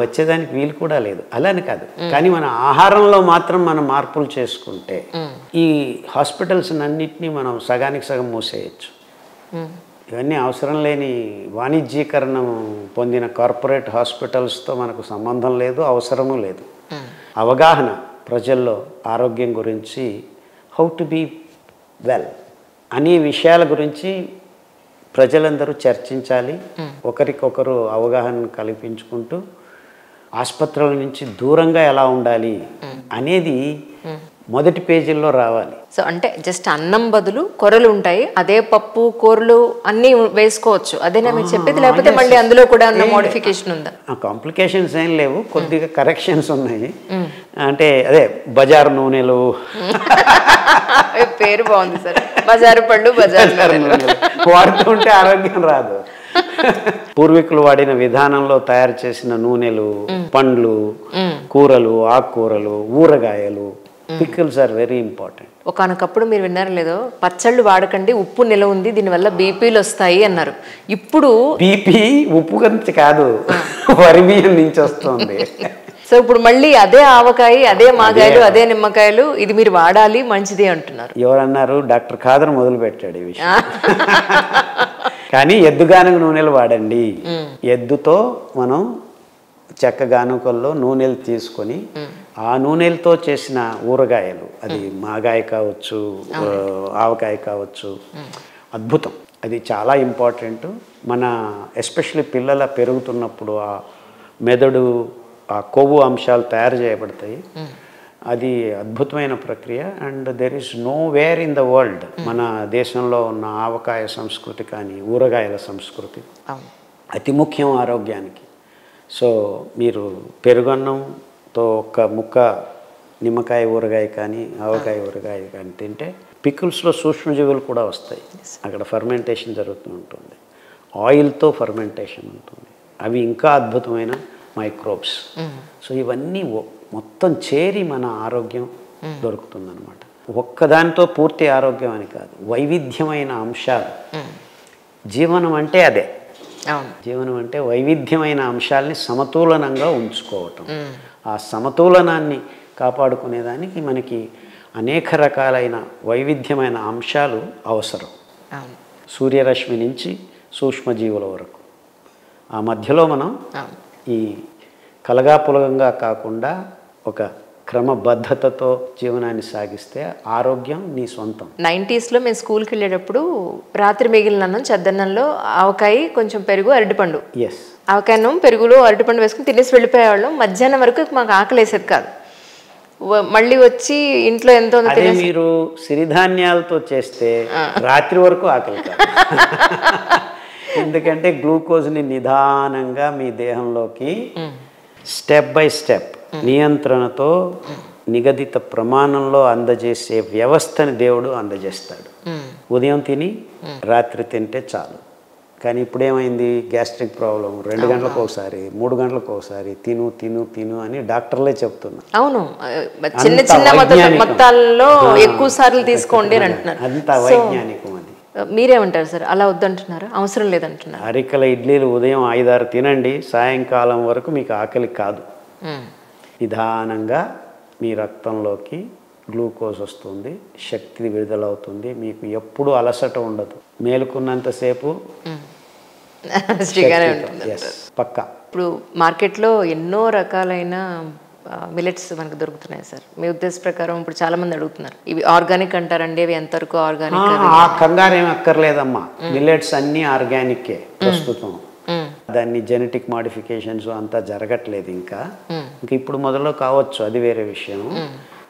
వచ్చేదానికి వీలు కూడా లేదు, అలానే కాదు. కానీ మన ఆహారంలో మాత్రం మనం మార్పులు చేసుకుంటే ఈ హాస్పిటల్స్ అన్నింటినీ మనం సగానికి సగం మూసేయచ్చు. ఇవన్నీ అవసరం లేని వాణిజ్యీకరణం పొందిన కార్పొరేట్ హాస్పిటల్స్తో మనకు సంబంధం లేదు, అవసరము లేదు. అవగాహన ప్రజల్లో ఆరోగ్యం గురించి, హౌ టు బీ వెల్ అనే విషయాల గురించి ప్రజలందరూ చర్చించాలి. ఒకరికొకరు అవగాహన కల్పించుకుంటూ ఆసుపత్రుల నుంచి దూరంగా ఎలా ఉండాలి అనేది మొదటి పేజీల్లో రావాలి. సో అంటే జస్ట్ అన్నం బదులు కూరలు ఉంటాయి, అదే పప్పు కూరలు అన్నీ వేసుకోవచ్చు, అదేనా మీరు చెప్పేది? లేకపోతే మళ్ళీ అందులో కూడా ఉన్న మోడిఫికేషన్ ఉందా? కాంప్లికేషన్స్ ఏం లేవు, కొద్దిగా కరెక్షన్స్ ఉన్నాయి. అంటే అదే బజారు నూనెలు, పేరు బాగుంది సార్, బజారు పళ్ళు బజారు నూనెలు వాడుతుంటే ఆరోగ్యం రాదు. పూర్వీకులు వాడిన విధానంలో తయారు చేసిన నూనెలు, పండ్లు, కూరలు, ఆకుకూరలు, ఊరగాయలు, పికిల్స్ ఆర్ వెరీ ఇంపార్టెంట్. ఒకనొకప్పుడు మీరు విన్నారు లేదో, పచ్చళ్ళు వాడకండి, ఉప్పు నిల ఉంది, దీనివల్ల బీపీలు వస్తాయి అన్నారు. ఇప్పుడు బీపీ ఉప్పు గురించి కాదు, వరి బియ్యం నుంచి వస్తుంది. సో ఇప్పుడు మళ్ళీ అదే ఆవకాయ, అదే మాగాయలు, అదే నిమ్మకాయలు, ఇది మీరు వాడాలి, మంచిది అంటున్నారు. ఎవరన్నారు? డాక్టర్ ఖాదర్ మొదలు పెట్టాడు ఈ విషయం. కానీ ఎద్దుగానుగ నూనెలు వాడండి. ఎద్దుతో మనం చెక్క గానుకల్లో నూనెలు తీసుకొని ఆ నూనెలతో చేసిన ఊరగాయలు, అది మాగాయ కావచ్చు, ఆవకాయ కావచ్చు, అద్భుతం. అది చాలా ఇంపార్టెంట్. మన ఎస్పెషల్లీ పిల్లల పెరుగుతున్నప్పుడు ఆ మెదడు, ఆ కొవ్వు అంశాలు తయారు చేయబడతాయి. అది అద్భుతమైన ప్రక్రియ. And there is know where in the world మన దేశంలో ఉన్న ఆవకాయ సంస్కృతి కానీ ఊరగాయల సంస్కృతి అతి ముఖ్యం ఆరోగ్యానికి. సో మీరు పెరుగన్నంతో ఒక ముక్క నిమ్మకాయ ఊరగాయ కానీ ఆవకాయ ఊరగాయ కానీ తింటే పికిల్స్లో సూక్ష్మజీవులు కూడా వస్తాయి. అక్కడ ఫర్మెంటేషన్ జరుగుతూ ఉంటుంది, ఆయిల్తో ఫర్మెంటేషన్ ఉంటుంది, అవి ఇంకా అద్భుతమైన మైక్రోబ్స్. సో ఇవన్నీ మొత్తం చేరి మన ఆరోగ్యం దొరుకుతుందన్నమాట. ఒక్కదానితో పూర్తి ఆరోగ్యం అని కాదు, వైవిధ్యమైన అంశాలు. జీవనం అంటే అదే, జీవనం అంటే వైవిధ్యమైన అంశాలని సమతులనంగా ఉంచుకోవటం. ఆ సమతులనాన్ని కాపాడుకునేదానికి మనకి అనేక రకాలైన వైవిధ్యమైన అంశాలు అవసరం. సూర్యరశ్మి నుంచి సూక్ష్మజీవుల వరకు ఆ మధ్యలో మనం ఈ కలగాపులగంగా కాకుండా ఒక క్రమబద్ధతతో జీవనాన్ని సాగిస్తే ఆరోగ్యం నీ సొంతం. 90sలో మేము స్కూల్కి వెళ్ళేటప్పుడు రాత్రి మిగిలిన అన్నం చద్దన్నంలో ఆవకాయ కొంచెం పెరుగు అరటిపండు, ఆవకాయన్నం పెరుగులో అరటిపండు వేసుకుని తినేసి వెళ్ళిపోయేవాళ్ళం. మధ్యాహ్నం వరకు మాకు ఆకలి వేసేది కాదు. మళ్ళీ వచ్చి ఇంట్లో ఎంతో మీరు సిరిధాన్యాలతో చేస్తే రాత్రి వరకు ఆకలి కాదు. ఎందుకంటే గ్లూకోజ్ని నిదానంగా మీ దేహంలోకి స్టెప్ బై స్టెప్ నియంత్రణతో నిగదిత ప్రమాణంలో అందజేసే వ్యవస్థని దేవుడు అందజేస్తాడు. ఉదయం తిని రాత్రి తింటే చాలు. కానీ ఇప్పుడేమైంది, గ్యాస్ట్రిక్ ప్రాబ్లం 2 గంటలకు ఒకసారి 3 గంటలకు ఒకసారి తిను తిను తిను అని డాక్టర్లే చెప్తున్నారు. అవును, చిన్న చిన్న మొత్తాల్లో ఎక్కువ సార్లు తీసుకోండి అని అంటున్నారు. అంత వైజ్ఞానికం అది. మీరేమంటారు సార్? అలా వద్దంటున్నారు, అవసరం లేదంటున్నారు. అరికల ఇడ్లీలు ఉదయం 5-6 తినండి, సాయంకాలం వరకు మీకు ఆకలి కాదు. నిదానంగా మీ రక్తంలోకి గ్లూకోజ్ వస్తుంది, శక్తి విడుదలవుతుంది, మీకు ఎప్పుడు అలసట ఉండదు, మేలుకున్నంతసేపు పక్కా. ఇప్పుడు మార్కెట్లో ఎన్నో రకాలైన మిలెట్స్ మనకు దొరుకుతున్నాయి సార్. మీ ఉద్దేశ ప్రకారం ఇప్పుడు చాలా మంది అడుగుతున్నారు, ఇవి ఆర్గానిక్ అంటారండి, అవి ఎంతవరకు ఆర్గానిక్? కంగారు ఏం అక్కర్లేదమ్మా, మిలెట్స్ అన్నీ ఆర్గానిక్కే ప్రస్తుతం. దాన్ని జెనెటిక్ మాడిఫికేషన్స్ అంతా జరగట్లేదు ఇంకా ఇప్పుడు మొదలు కావచ్చు, అది వేరే విషయం.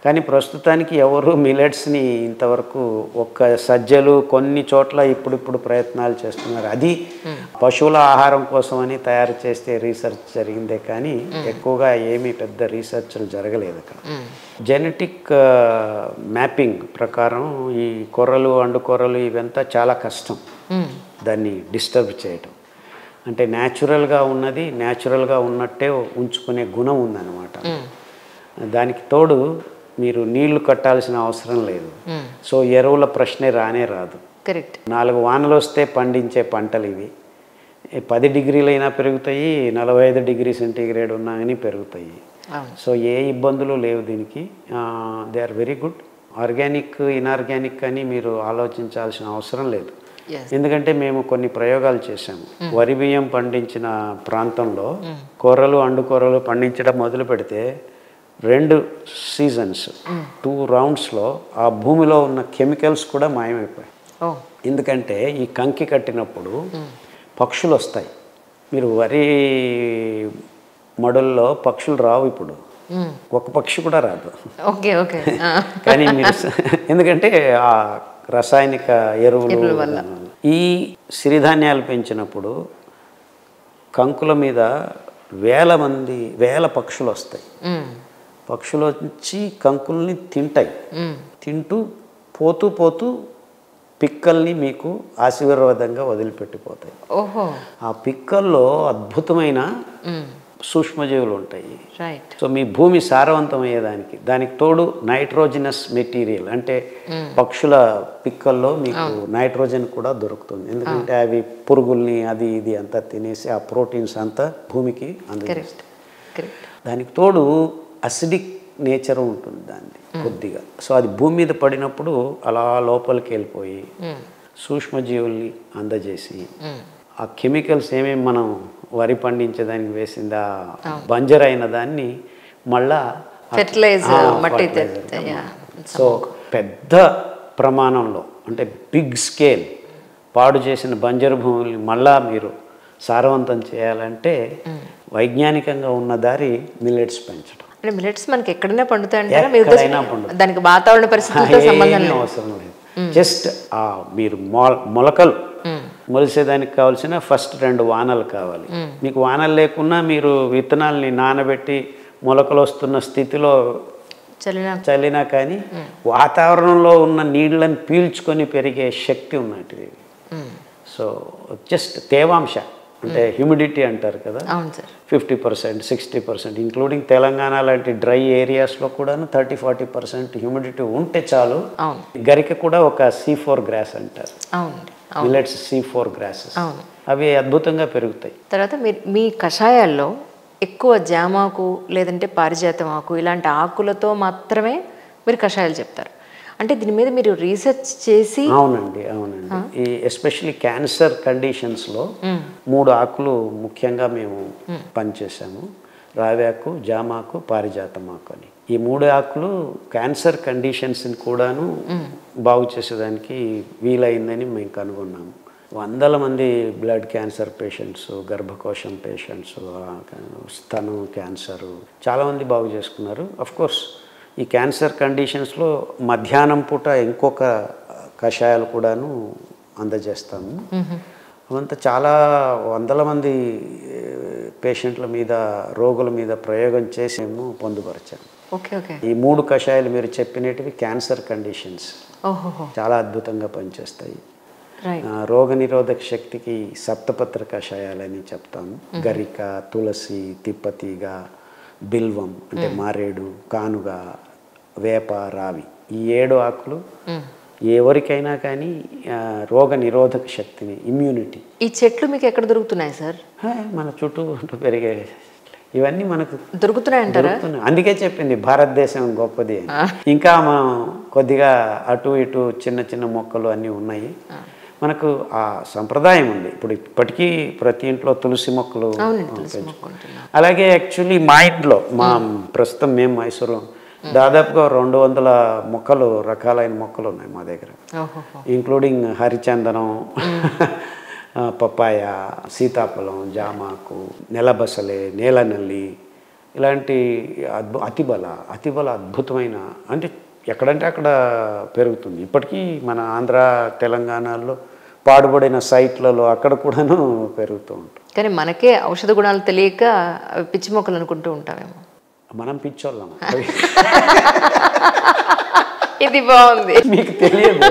కానీ ప్రస్తుతానికి ఎవరు మిలెట్స్ని ఇంతవరకు ఒక్క సజ్జలు కొన్ని చోట్ల ఇప్పుడు ప్రయత్నాలు చేస్తున్నారు. అది పశువుల ఆహారం కోసం అని తయారు చేస్తే రీసెర్చ్ జరిగిందే కానీ ఎక్కువగా ఏమీ పెద్ద రీసెర్చ్లు జరగలేదు అక్కడ. జెనెటిక్ మ్యాపింగ్ ప్రకారం ఈ కొర్రలు అండుకొర్రలు ఇవంతా చాలా కష్టం దాన్ని డిస్టర్బ్ చేయటం. అంటే న్యాచురల్గా ఉన్నది న్యాచురల్గా ఉన్నట్టే ఉంచుకునే గుణం ఉందన్నమాట. దానికి తోడు మీరు నీళ్లు కట్టాల్సిన అవసరం లేదు. సో ఎరువుల ప్రశ్నే రానే రాదు. కరెక్ట్. 4 వానలు వస్తే పండించే పంటలు ఇవి. 10 డిగ్రీలైనా పెరుగుతాయి, 45 డిగ్రీ సెంటీగ్రేడ్ ఉన్నా కానీ పెరుగుతాయి. సో ఏ ఇబ్బందులు లేవు దీనికి. They are very good. Organic inorganic అని మీరు ఆలోచించాల్సిన అవసరం లేదు. ఎందుకంటే మేము కొన్ని ప్రయోగాలు చేశాము. వరి బియ్యం పండించిన ప్రాంతంలో కూరలు అండుకూరలు పండించడం మొదలు పెడితే 2 సీజన్స్ 2 రౌండ్స్లో ఆ భూమిలో ఉన్న కెమికల్స్ కూడా మాయమైపోయాయి. ఎందుకంటే ఈ కంకి కట్టినప్పుడు పక్షులు వస్తాయి. మీరు వరి మడుల్లో పక్షులు రావు, ఇప్పుడు ఒక పక్షి కూడా రాదు. కానీ మీరు ఎందుకంటే ఆ రసాయనిక ఎరువుల వల్ల. ఈ సిరిధాన్యాలు పెంచినప్పుడు కంకుల మీద వేల పక్షులు వస్తాయి. పక్షులు వచ్చి కంకుల్ని తింటాయి. తింటూ పోతూ పిక్కల్ని మీకు ఆశీర్వాదంగా వదిలిపెట్టిపోతాయి. ఆ పిక్కల్లో అద్భుతమైన సూక్ష్మజీవులు ఉంటాయి. సో మీ భూమి సారవంతం అయ్యేదానికి దానికి తోడు నైట్రోజినస్ మెటీరియల్ అంటే పక్షుల పిక్కల్లో మీకు నైట్రోజన్ కూడా దొరుకుతుంది. ఎందుకంటే అవి పురుగుల్ని అది ఇది అంతా తినేసి ఆ ప్రోటీన్స్ అంతా భూమికి అందజేస్తాయి. దానికి తోడు అసిడిక్ నేచర్ ఉంటుంది దాన్ని కొద్దిగా. సో అది భూమి మీద పడినప్పుడు అలా లోపలికి వెళ్ళిపోయి సూక్ష్మజీవుల్ని అందజేసి ఆ కెమికల్స్ ఏమేమి మనం వరి పండించేదానికి వేసిందా బంజర్ అయిన దాన్ని మళ్ళా సో పెద్ద ప్రమాణంలో అంటే బిగ్ స్కేల్ పాడు చేసిన బంజరు భూముల్ని మళ్ళా మీరు సారవంతం చేయాలంటే వైజ్ఞానికంగా ఉన్న దారి మిల్లెట్స్ పెంచడం. అంటే మిల్లెట్స్ మనకి ఎక్కడైనా పండుతాయంటారా మీ ఎక్కడైనా ఉద్దేశం? దానికి వాతావరణ పరిస్థితులతో సంబంధం ఏమీ లేదు. అవసరం లేదు. జస్ట్ మీరు మొలకలు మొలిసేదానికి కావాల్సిన ఫస్ట్ 2 వానలు కావాలి. మీకు వానలు లేకున్నా మీరు విత్తనాలని నానబెట్టి మొలకలు వస్తున్న స్థితిలో చల్లినా కానీ వాతావరణంలో ఉన్న నీళ్ళని పీల్చుకొని పెరిగే శక్తి ఉన్నట్టు. సో జస్ట్ తేవాంశ అంటే హ్యూమిడిటీ అంటారు కదా, 50%, 60%, ఇంక్లూడింగ్ తెలంగాణ లాంటి డ్రై ఏరియాస్లో కూడాను 30-40% హ్యూమిడిటీ ఉంటే చాలు. గరిక కూడా ఒక C4 గ్రాస్ అంటారు, మిల్లెట్స్ C4 గ్రాసెస్, అవి అద్భుతంగా పెరుగుతాయి. తర్వాత మీ కషాయాల్లో ఎక్కువ జామాకు లేదంటే పారిజాతం ఆకు ఇలాంటి ఆకులతో మాత్రమే మీరు కషాయాలు చెప్తారు. అంటే దీని మీద మీరు రీసెర్చ్ చేసి? అవునండి. ఈ ఎస్పెషల్లీ క్యాన్సర్ కండిషన్స్లో 3 ఆకులు ముఖ్యంగా మేము పనిచేసాము. రావాకు, జామాకు, పారిజాతం ఆకు అని. ఈ 3 ఆకులు క్యాన్సర్ కండిషన్స్ని కూడాను బాగు చేసేదానికి వీలైందని మేము కనుగొన్నాము. వందల మంది బ్లడ్ క్యాన్సర్ పేషెంట్స్, గర్భకోశం పేషెంట్స్, స్తనం క్యాన్సరు చాలామంది బాగు చేసుకున్నారు. అఫ్కోర్స్ ఈ క్యాన్సర్ కండిషన్స్లో మధ్యాహ్నం పూట ఇంకొక కషాయాలు కూడాను అందజేస్తాము. అవంతా చాలా వందల మంది పేషెంట్ల మీద, రోగుల మీద ప్రయోగం చేసి మేము పొందుపరిచాము. ఈ 3 కషాయాలు మీరు చెప్పినవి క్యాన్సర్ కండిషన్స్ చాలా అద్భుతంగా పనిచేస్తాయి. రోగనిరోధక శక్తికి సప్తపత్ర కషాయాలని చెప్తాము. గరిక, తులసి, తిప్పతీగ, బిల్వం అంటే మారేడు, కానుగ, వేప, రావి, ఈ 7 ఆకులు ఎవరికైనా కానీ రోగ నిరోధక శక్తిని, ఇమ్యూనిటీ. ఈ చెట్లు మీకు ఎక్కడ దొరుకుతున్నాయి సార్? మన చుట్టూ పెరిగే ఇవన్నీ మనకు దొరుకుతున్నాయంటారా? అందుకే చెప్పింది భారతదేశం గొప్పది. ఇంకా మనం కొద్దిగా అటు ఇటు చిన్న చిన్న మొక్కలు అన్నీ ఉన్నాయి. మనకు ఆ సంప్రదాయం ఉంది. ఇప్పటికీ ప్రతి ఇంట్లో తులసి మొక్కలు పెంచుకుంటున్నాం. అలాగే యాక్చువల్లీ మా ఇంట్లో ప్రస్తుతం మేము మైసూరు దాదాపుగా 200 మొక్కలు, రకాలైన మొక్కలు ఉన్నాయి మా దగ్గర, ఇంక్లూడింగ్ హరిచందనం, పప్పాయ, సీతాఫలం, జామాకు, నెలబసలే, నేలనల్లి, ఇలాంటి అతిబల అద్భుతమైన, అంటే ఎక్కడంటే అక్కడ పెరుగుతుంది. ఇప్పటికీ మన ఆంధ్ర, తెలంగాణలో పాడుబడిన సైట్లలో అక్కడ కూడాను పెరుగుతూ ఉంటుంది. కానీ మనకే ఔషధ గుణాలు తెలియక పిచ్చి మొక్కలు అనుకుంటూ ఉంటామేమో. మనం పిచ్చోళ్ళం. ఇది బాగుంది, మీకు తెలియదు.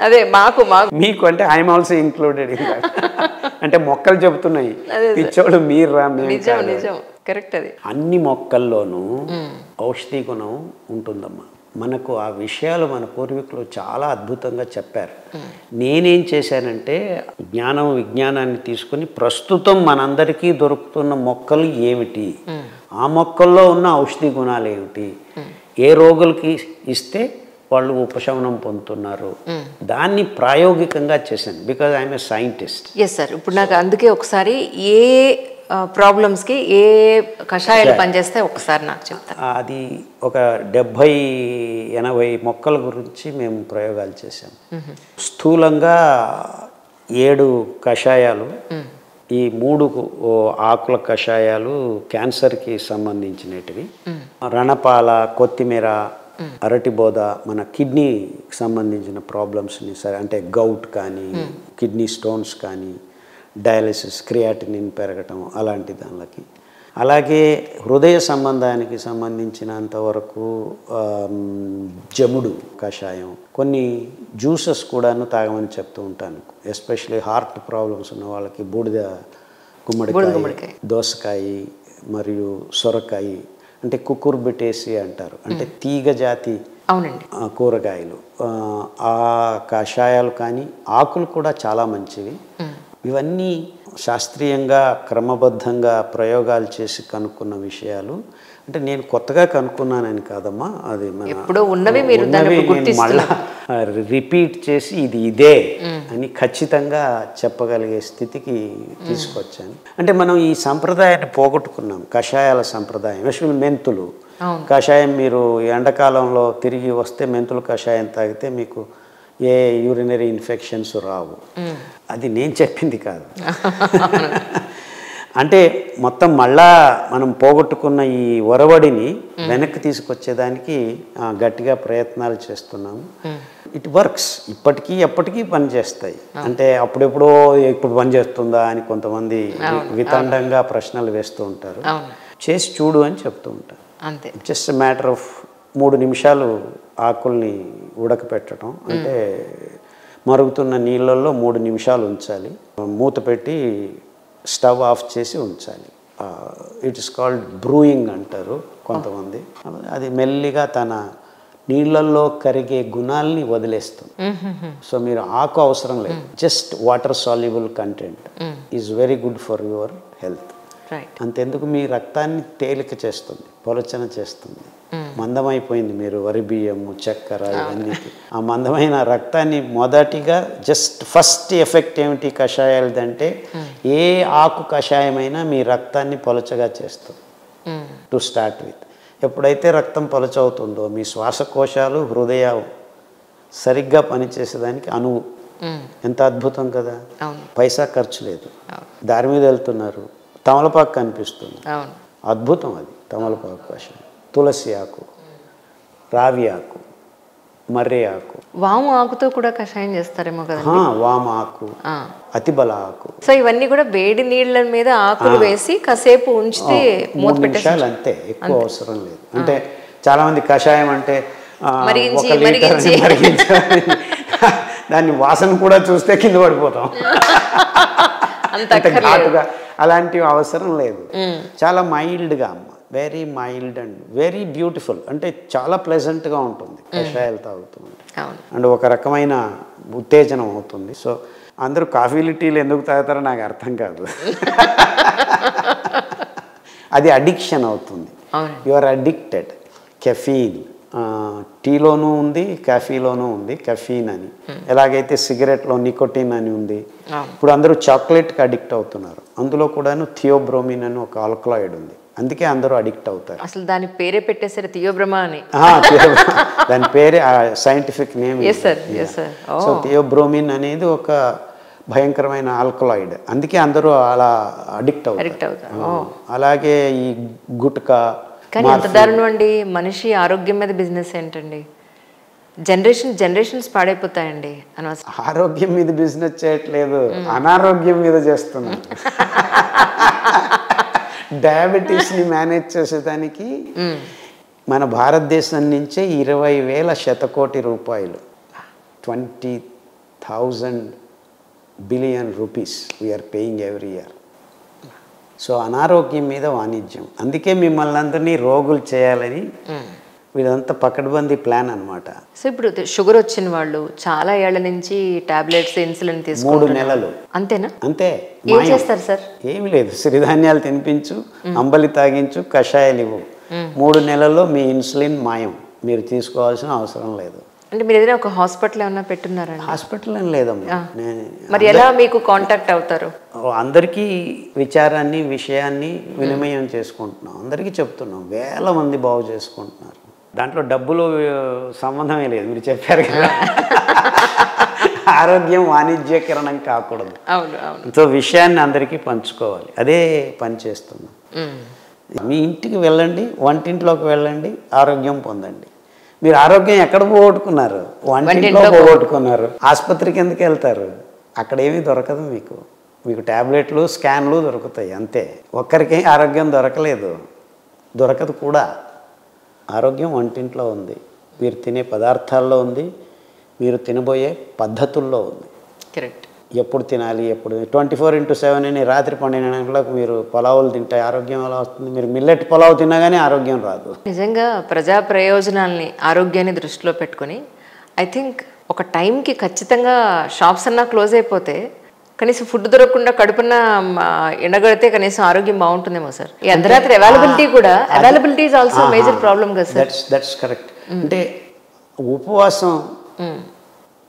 అదే మాకు మీకు అంటే ఐఎమ్ ఆల్సో ఇంక్లూడెడ్. అంటే మొక్కలు చెబుతున్నాయి, పిచ్చోళ్ళు మీరు రా. నిజం, కరెక్ట్. అది అన్ని మొక్కల్లోనూ ఔషధీ గుణం ఉంటుందమ్మా. మనకు ఆ విషయాలు మన పూర్వీకులు చాలా అద్భుతంగా చెప్పారు. నేనేం చేశానంటే విజ్ఞానాన్ని తీసుకుని ప్రస్తుతం మనందరికీ దొరుకుతున్న మొక్కలు ఏమిటి, ఆ మొక్కల్లో ఉన్న ఔషధీ గుణాలు ఏమిటి, ఏ రోగులకి ఇస్తే వాళ్ళు ఉపశమనం పొందుతున్నారు, దాన్ని ప్రాయోగికంగా చేశాను. Because I'm a scientist. Yes sir. ఇప్పుడు నాకు అందుకే ఒకసారి ఏ ప్రాబ్లమ్స్కి ఏ కషాయాలు పనిచేస్తే ఒకసారి నాకు చెప్తాను. అది ఒక 70-80 మొక్కల గురించి మేము ప్రయోగాలు చేసాం. స్థూలంగా 7 కషాయాలు, ఈ 3 ఆకుల కషాయాలు క్యాన్సర్కి సంబంధించినటివి. రణపాల, కొత్తిమీర, అరటిబోద మన కిడ్నీకి సంబంధించిన ప్రాబ్లమ్స్ని, సరే అంటే గౌట్ కానీ, కిడ్నీ స్టోన్స్ కానీ, డయాలిసిస్, క్రియాటినిన్ పెరగటం, అలాంటి దానికి. అలాగే హృదయ సంబంధానికి సంబంధించినంతవరకు జముడు కషాయం, కొన్ని జ్యూసెస్ కూడాను తాగమని చెప్తూ ఉంటాను. ఎస్పెషలీ హార్ట్ ప్రాబ్లమ్స్ ఉన్న వాళ్ళకి బూడిద గుమ్మడికాయ, దోసకాయ మరియు సొరకాయ, అంటే కుకుర్బిటేసి అంటారు, అంటే తీగ జాతి కూరగాయలు, ఆ కషాయాలు కానీ, ఆకులు కూడా చాలా మంచివి. ఇవన్నీ శాస్త్రీయంగా క్రమబద్ధంగా ప్రయోగాలు చేసి కనుక్కున్న విషయాలు. అంటే నేను కొత్తగా కనుక్కున్నానని కాదమ్మా, అది ఉన్నవి మళ్ళా రిపీట్ చేసి ఇది ఇదే అని ఖచ్చితంగా చెప్పగలిగే స్థితికి తీసుకొచ్చాను. అంటే మనం ఈ సంప్రదాయాన్ని పోగొట్టుకున్నాం, కషాయాల సంప్రదాయం. ఎస్పెషల్లీ మెంతులు కషాయం, మీరు ఎండాకాలంలో తిరిగి వస్తే మెంతులు కషాయం తాగితే మీకు ఏ యూరినరీ ఇన్ఫెక్షన్స్ రావు. అది నేను చెప్పింది కాదు. అంటే మొత్తం మళ్ళా మనం పోగొట్టుకున్న ఈ ఒరవడిని వెనక్కి తీసుకొచ్చేదానికి గట్టిగా ప్రయత్నాలు చేస్తున్నాము. It works. ఇప్పటికీ ఎప్పటికీ పనిచేస్తాయి. అంటే అప్పుడెప్పుడో ఇప్పుడు పనిచేస్తుందా అని కొంతమంది వితండంగా ప్రశ్నలు వేస్తూ ఉంటారు. చేసి చూడు అని చెప్తూ ఉంటారు. అంతే. జస్ట్ మ్యాటర్ ఆఫ్ 3 నిమిషాలు ఆకుల్ని ఉడకపెట్టడం. అంటే మరుగుతున్న నీళ్ళల్లో 3 నిమిషాలు ఉంచాలి. మూత పెట్టి స్టవ్ ఆఫ్ చేసి ఉంచాలి. ఇట్ ఇస్ కాల్డ్ బ్రూయింగ్ అంటారు కొంతమంది. అది మెల్లిగా తన నీళ్ళల్లో కరిగే గుణాలని వదిలేస్తుంది. సో మీరు ఆకు అవసరం లేదు. Just water soluble content is very good for your health. అంతెందుకు మీ రక్తాన్ని తేలిక చేస్తుంది, పొలచన చేస్తుంది. మందమైపోయింది మీరు వరి బియ్యము, చక్కెర ఇవన్నీ. ఆ మందమైన రక్తాన్ని మొదటిగా ఫస్ట్ ఎఫెక్ట్ ఏమిటి కషాయాలదంటే ఏ ఆకు కషాయమైనా మీ రక్తాన్ని పొలచగా చేస్తుంది టు స్టార్ట్ విత్. ఎప్పుడైతే రక్తం పొలచవుతుందో మీ శ్వాసకోశాలు, హృదయం సరిగ్గా పనిచేసేదానికి అనువు. ఎంత అద్భుతం కదా. పైసా ఖర్చు లేదు. దారి మీద వెళ్తున్నారు, తమలపాకు కనిపిస్తుంది. అద్భుతం అది. తమలపాకు కషాయం, తులసి ఆకు, రావి ఆకు, మర్రి ఆకు, వాము ఆకుతో కూడా కషాయం చేస్తారేమో కదా. వాము ఆకు, అతిబల ఆకు. సో ఇవన్నీ కూడా వేడి నీళ్ళ మీద ఆకులు వేసి కాసేపు ఉంచితే 3 నిమిషాలు అంతే, ఎక్కువ అవసరం లేదు. అంటే చాలా మంది కషాయం అంటే దాన్ని వాసన కూడా చూస్తే కింద పడిపోతాం. అంత ఘాటుగా అలాంటివి అవసరం లేదు. చాలా మైల్డ్గా అమ్మ, very mild and very beautiful. అంటే చాలా ప్లెజెంట్గా ఉంటుంది కషాయాలు తాగుతుంటే. అండ్ ఒక రకమైన ఉత్తేజనం అవుతుంది. సో అందరూ కాఫీలు టీలు ఎందుకు తాగుతారో నాకు అర్థం కాదు. అది అడిక్షన్ అవుతుంది. You are addicted. కెఫీన్ టీలోనూ ఉంది, కాఫీలోనూ ఉంది కెఫీన్ అని. ఎలాగైతే సిగరెట్లో నికోటిన్ అని ఉంది. ఇప్పుడు అందరూ చాక్లెట్కి అడిక్ట్ అవుతున్నారు. అందులో కూడాను థియోబ్రోమిన్ అని ఒక ఆల్కలాయిడ్ ఉంది. అందుకే అందరూ అడిక్ట్ అవుతారు. అసలు దాని పేరే పెట్టేశారు థియోబ్రోమా అని. దాని పేరే సైంటిఫిక్ నేమ్. సో థియోబ్రోమిన్ అనేది ఒక భయంకరమైన ఆల్కలాయిడ్. అందుకే అందరూ అలా అడిక్ట్ అవుతారు. అలాగే ఈ గుట్కా. కానీ ఎంత దారుణం అండి. మనిషి ఆరోగ్యం మీద బిజినెస్ ఏంటండి. జనరేషన్స్ పాడైపోతాయండి. ఆరోగ్యం మీద బిజినెస్ చేయట్లేదు, అనారోగ్యం మీద చేస్తున్నాం. డయాబెటీస్ని మేనేజ్ చేసేదానికి మన భారతదేశం నుంచే 20,000 శతకోటి రూపాయలు, 20,000 billion rupees we're paying every year. So అనారోగ్యం మీద వాణిజ్యం. అందుకే మిమ్మల్ని అందరినీ రోగులు చేయాలని వీళ్ళంతా పకడ్బందీ ప్లాన్ అనమాట. సో ఇప్పుడు షుగర్ వచ్చిన వాళ్ళు చాలా ఏళ్ల నుంచి టాబ్లెట్స్, ఇన్సులిన్ తీసుకుంటారు. 3 నెలలు అంతేనా? అంతే. ఏం చేస్తారు సార్? ఏమి లేదు, సిరిధాన్యాలు తినిపించు, అంబలి తాగించు, కషాయాలు ఇవ్వు. 3 నెలల్లో మీ ఇన్సులిన్ మాయం. మీరు తీసుకోవాల్సిన అవసరం లేదు. అంటే మీరు ఏదైనా ఒక హాస్పిటల్ ఏమన్నా పెట్టున్నారా? హాస్పిటల్ ఏం లేదమ్మా. మరి ఎలా మీకు కాంటాక్ట్ అవుతారు? అందరికీ విచారాన్ని, విషయాన్ని వినిమయం చేసుకుంటున్నాం. అందరికీ చెప్తున్నాం. వేల మంది బాగు చేసుకుంటున్నారు. దాంట్లో డబ్బులు సంబంధమే లేదు. మీరు చెప్పారు కదా, ఆరోగ్యం వాణిజ్యకరణం కాకూడదు. సో విషయాన్ని అందరికీ పంచుకోవాలి. అదే పని చేస్తున్నాం. మీ ఇంటికి వెళ్ళండి, వంటింట్లోకి వెళ్ళండి, ఆరోగ్యం పొందండి. మీరు ఆరోగ్యం ఎక్కడ పోగొట్టుకున్నారు? వంటింట్లో పోగొట్టుకున్నారు. ఆసుపత్రికి ఎందుకు వెళ్తారు? అక్కడ ఏమీ దొరకదు మీకు. మీకు ట్యాబ్లెట్లు, స్కాన్లు దొరుకుతాయి అంతే. ఒక్కరికి ఆరోగ్యం దొరకలేదు, దొరకదు కూడా. ఆరోగ్యం వంటింట్లో ఉంది. మీరు తినే పదార్థాల్లో ఉంది, మీరు తినబోయే పద్ధతుల్లో ఉంది. కరెక్ట్. ఎప్పుడు తినాలి, ఎప్పుడు 24/7 అని రాత్రి 12 గంటలకు మీరు పొలావులు తింటే ఆరోగ్యం ఎలా వస్తుంది? మీరు మిల్లెట్ పొలావు తిన్నా కానీ ఆరోగ్యం రాదు. నిజంగా ప్రజా ప్రయోజనాల్ని, ఆరోగ్యాన్ని దృష్టిలో పెట్టుకుని ఐ థింక్ ఒక టైంకి ఖచ్చితంగా షాప్స్ అన్నా క్లోజ్ అయిపోతే కనీసం ఫుడ్ దొరకకుండా కడుపున ఎండగడితే కనీసం ఆరోగ్యం బాగుంటుందేమో సార్. ఈ అర్ధరాత్రి availability is also major problem కదా సార్. That's correct. అంటే ఉపవాసం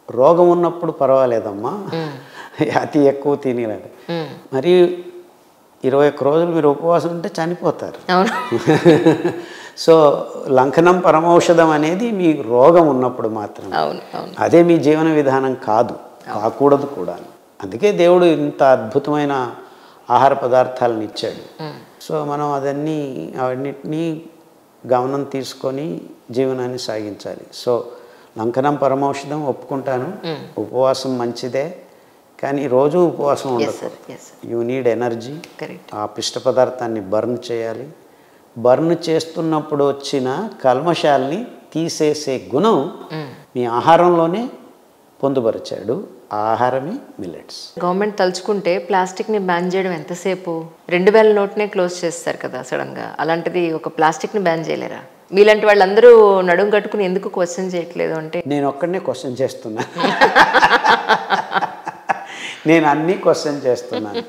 రోగం ఉన్నప్పుడు పర్వాలేదమ్మా, అతి ఎక్కువ తినలేదు. మరి 21 రోజులు మీరు ఉపవాసం ఉంటే చనిపోతారు. సో లంఘనం పరమౌషధం అనేది మీ రోగం ఉన్నప్పుడు మాత్రం. అదే మీ జీవన విధానం కాకూడదు కూడా. అందుకే దేవుడు ఇంత అద్భుతమైన ఆహార పదార్థాలను ఇచ్చాడు. సో మనం అవన్నిటినీ గమనం తీసుకొని జీవనాన్ని సాగించాలి. సో లంకనం పరమౌషధం ఒప్పుకుంటాను, ఉపవాసం మంచిదే, కానీ రోజు ఉపవాసం ఉండదు. You need energy. ఆ పిష్ట పదార్థాన్ని బర్న్ చేయాలి. బర్న్ చేస్తున్నప్పుడు వచ్చిన కల్మషాల్ని తీసేసే గుణం మీ ఆహారంలోనే పొందుపరిచాడు. ఆ ఆహారమే మిల్లెట్స్. గవర్నమెంట్ తలుచుకుంటే ప్లాస్టిక్ని బ్యాన్ చేయడం ఎంతసేపు? 2000 నోట్నే క్లోజ్ చేస్తారు కదా సడన్గా. అలాంటిది ఒక ప్లాస్టిక్ని బ్యాన్ చేయలేరా? మీలాంటి వాళ్ళందరూ నడుం కట్టుకుని ఎందుకు క్వశ్చన్ చేయట్లేదు అంటే? నేను ఒక్కడనే క్వశ్చన్ చేస్తున్నా. నేను అన్నీ క్వశ్చన్ చేస్తున్నాను.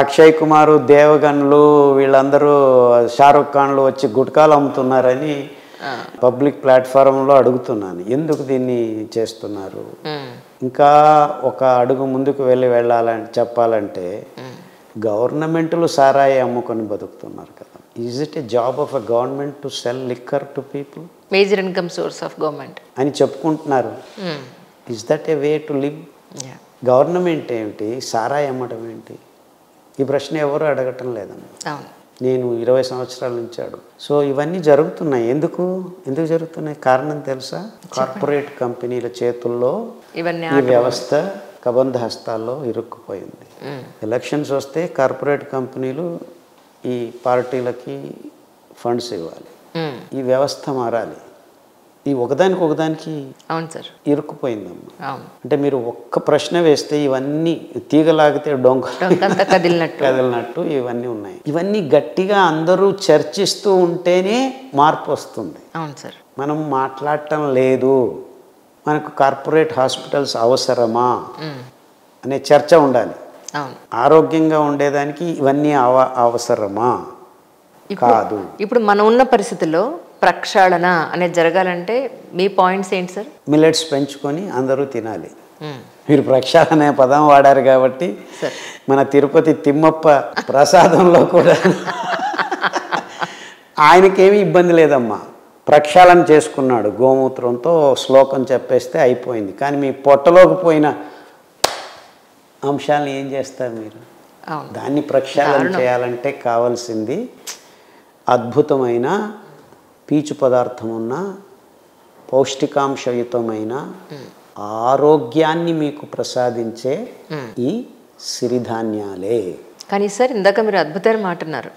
అక్షయ్ కుమారు, దేవగన్లు, వీళ్ళందరూ షారుఖ్ ఖాన్లు వచ్చి గుట్కాలు అమ్ముతున్నారని పబ్లిక్ ప్లాట్ఫారంలో అడుగుతున్నాను, ఎందుకు దీన్ని చేస్తున్నారు? ఇంకా ఒక అడుగు ముందుకు చెప్పాలంటే గవర్నమెంట్లు సారాయి అమ్ముకొని బతుకుతున్నారు కదా. Is it A job of a government to cell liquor to people? Major income source of government అని చెప్పుకుంటున్నారు. Is that A way to live? Government ఏమిటి, సారాయి అమ్మటం ఏంటి? ఈ ప్రశ్న ఎవరు అడగటం లేదమ్మా. నేను 20 సంవత్సరాల నుంచి అడుగు. సో ఇవన్నీ జరుగుతున్నాయి. ఎందుకు జరుగుతున్నాయి? కారణం తెలుసా? కార్పొరేట్ కంపెనీల చేతుల్లో ఈ వ్యవస్థ కబంధ హస్తాల్లో ఇరుక్కుపోయింది. ఎలక్షన్స్ వస్తే కార్పొరేట్ కంపెనీలు ఈ పార్టీలకి ఫండ్స్ ఇవ్వాలి. ఈ వ్యవస్థ మారాలి. ఈ ఒకదానికి అవును సార్ ఇరుక్కుపోయిందమ్మా. అంటే మీరు ఒక్క ప్రశ్న వేస్తే ఇవన్నీ తీగలాగితే కదిలినట్టు ఇవన్నీ ఉన్నాయి. ఇవన్నీ గట్టిగా అందరూ చర్చిస్తూ ఉంటేనే మార్పు వస్తుంది. అవును సార్. మనం మాట్లాడటం లేదు, మనకు కార్పొరేట్ హాస్పిటల్స్ అవసరమా అనే చర్చ ఉండాలి. ఆరోగ్యంగా ఉండేదానికి ఇవన్నీ అవసరమా? కాదు. ఇప్పుడు మనం ఉన్న పరిస్థితుల్లో ప్రక్షాళన అనేది జరగాలంటే మీ పాయింట్స్ ఏంటి సార్? మిల్లెట్స్ పెంచుకొని అందరూ తినాలి. మీరు ప్రక్షాళన అనే పదం వాడారు కాబట్టి మన తిరుపతి తిమ్మప్ప ప్రసాదంలో కూడా ఆయనకేమీ ఇబ్బంది లేదమ్మా, ప్రక్షాళన చేసుకున్నాడు. గోమూత్రంతో శ్లోకం చెప్పేస్తే అయిపోయింది. కానీ మీ పొట్టలోకి పోయిన అంశాలను ఏం చేస్తారు మీరు? దాన్ని ప్రక్షాళన చేయాలంటే కావాల్సింది అద్భుతమైన పీచు పదార్థం ఉన్న పౌష్టికాంశయుతమైన ఆరోగ్యాన్ని మీకు ప్రసాదించే ఈ సిరిధాన్యాలే. కానీ సార్ ఇందాక మీరు అద్భుతమైన మాట అన్నారు.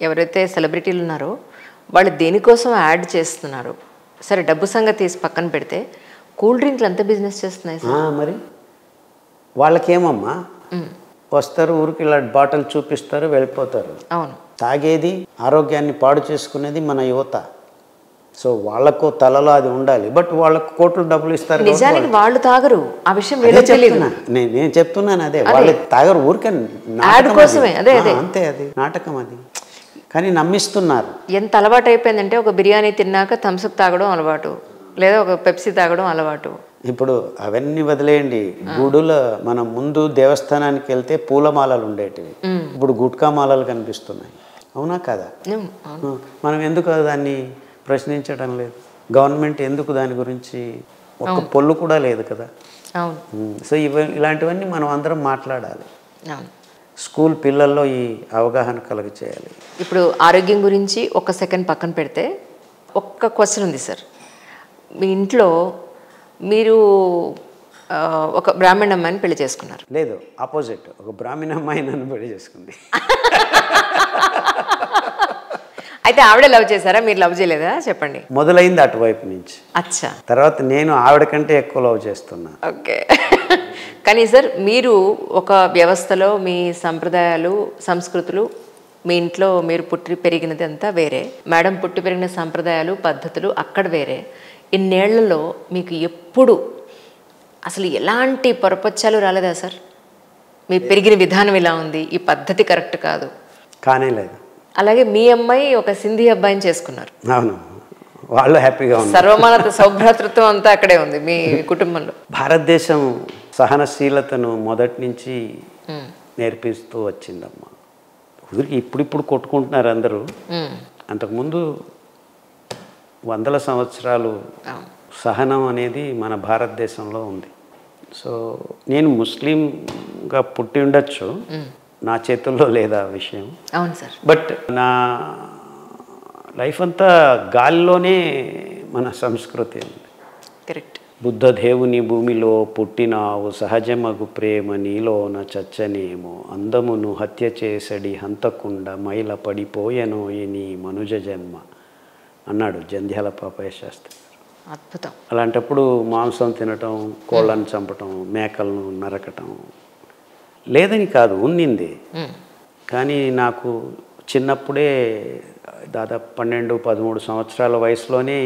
ఎవరైతే సెలబ్రిటీలు ఉన్నారో వాళ్ళు దేనికోసం యాడ్ చేస్తున్నారు? సరే డబ్బు సంగతి తీసి పక్కన పెడితే కూల్ డ్రింక్లు ఎంత బిజినెస్ చేస్తున్నాయి సార్? మరి వాళ్ళకేమమ్మా, వస్తారు ఊరికి ఇలా బాటిల్ చూపిస్తారు వెళ్ళిపోతారు. అవును. తాగేది ఆరోగ్యాన్ని పాడు చేసుకునేది మన యువత. సో వాళ్ళకు తలలో అది ఉండాలి. బట్ వాళ్ళకు కోట్లు డబ్బులు ఇస్తారు. నిజానికి వాళ్ళు తాగరు, ఆ విషయం నేను చెప్తున్నాను. అదే వాళ్ళు తాగరు, ఊరికే కోసమే. అదే అంతే, అది నాటకం. అది కానీ నమ్మిస్తున్నారు. ఎంత అలవాటు అయిపోయిందంటే ఒక బిర్యానీ తిన్నాక థమ్స్అప్ తాగడం అలవాటు, లేదా ఒక పెప్సీ తాగడం అలవాటు. ఇప్పుడు అవన్నీ వదిలేయండి. గుడుల మనం ముందు దేవస్థానానికి వెళ్తే పూలమాలలు ఉండేటివి, ఇప్పుడు గుట్కా మాలలు కనిపిస్తున్నాయి. అవునా కదా? మనం ఎందుకు దాన్ని ప్రశ్నించడం లేదు? గవర్నమెంట్ ఎందుకు దాని గురించి ఒక్క పొల్లు కూడా లేదు కదా? సో ఇలాంటివన్నీ మనం అందరం మాట్లాడాలి. స్కూల్ పిల్లల్లో ఈ అవగాహన కలుగ చేయాలి. ఇప్పుడు ఆరోగ్యం గురించి ఒక సెకండ్ పక్కన పెడితే ఒక్క క్వశ్చన్ ఉంది సార్. మీ ఇంట్లో మీరు ఒక బ్రాహ్మణ అమ్మాయిని పెళ్లి చేసుకున్నారు. లేదు, ఆపోజిట్, ఒక బ్రాహ్మణ అమ్మాయి నన్ను పెళ్లి చేసుకుంది. అయితే ఆవిడ లవ్ చేశారా, మీరు లవ్ చేయలేదా? చెప్పండి. మొదలైంది అటువైపు నుంచి. అచ్చా. తర్వాత నేను ఆవిడ కంటే ఎక్కువ లవ్ చేస్తున్నా. ఓకే. కానీ సార్ మీరు ఒక వ్యవస్థలో మీ సంప్రదాయాలు సంస్కృతులు, మీ ఇంట్లో మీరు పుట్టి పెరిగినది అంతా వేరే, మేడం పుట్టి పెరిగిన సంప్రదాయాలు పద్ధతులు అక్కడ వేరే. ఇన్నేళ్లలో మీకు ఎప్పుడు అసలు ఎలాంటి పొరపచ్చాలు రాలేదా సార్? మీరు పెరిగిన విధానం ఇలా ఉంది, ఈ పద్ధతి కరెక్ట్ కాదు? కానే లేదు. అలాగే మీ అమ్మాయి ఒక సింధీ అబ్బాయిని చేసుకున్నారు. అవును, వాళ్ళు హ్యాపీగా ఉన్నారు. సర్వమానత సౌభ్రాతృత్వం అంతా అక్కడే ఉంది మీ కుటుంబంలో. భారతదేశం సహనశీలతను మొదటి నుంచి నేర్పిస్తూ వచ్చిందమ్మా. ఇప్పుడు కొట్టుకుంటున్నారు అందరూ. అంతకుముందు వందల సంవత్సరాలు సహనం అనేది మన భారతదేశంలో ఉంది. సో నేను ముస్లింగా పుట్టి ఉండొచ్చు, నా చేతుల్లో లేదు ఆ విషయం. అవును సార్. బట్ నా లైఫ్ అంతా గాలిలోనే మన సంస్కృతి ఉంది. కరెక్ట్. బుద్ధదేవుని భూమిలో పుట్టినావు, సహజమగు ప్రేమ నీలోన చచ్చనేమో, అందమును హత్య చేసడి హంతకుండా మైల పడిపోయెనో నీ మనుజ జన్మ అన్నాడు జంధ్యాల పాపయ్య శాస్త్రి. అద్భుతం. అలాంటప్పుడు మాంసం తినటం, కోళ్ళను చంపటం, మేకలను నరకటం లేదని కాదు, ఉన్నింది. కానీ నాకు చిన్నప్పుడే దాదాపు 12-13 సంవత్సరాల వయసులోనే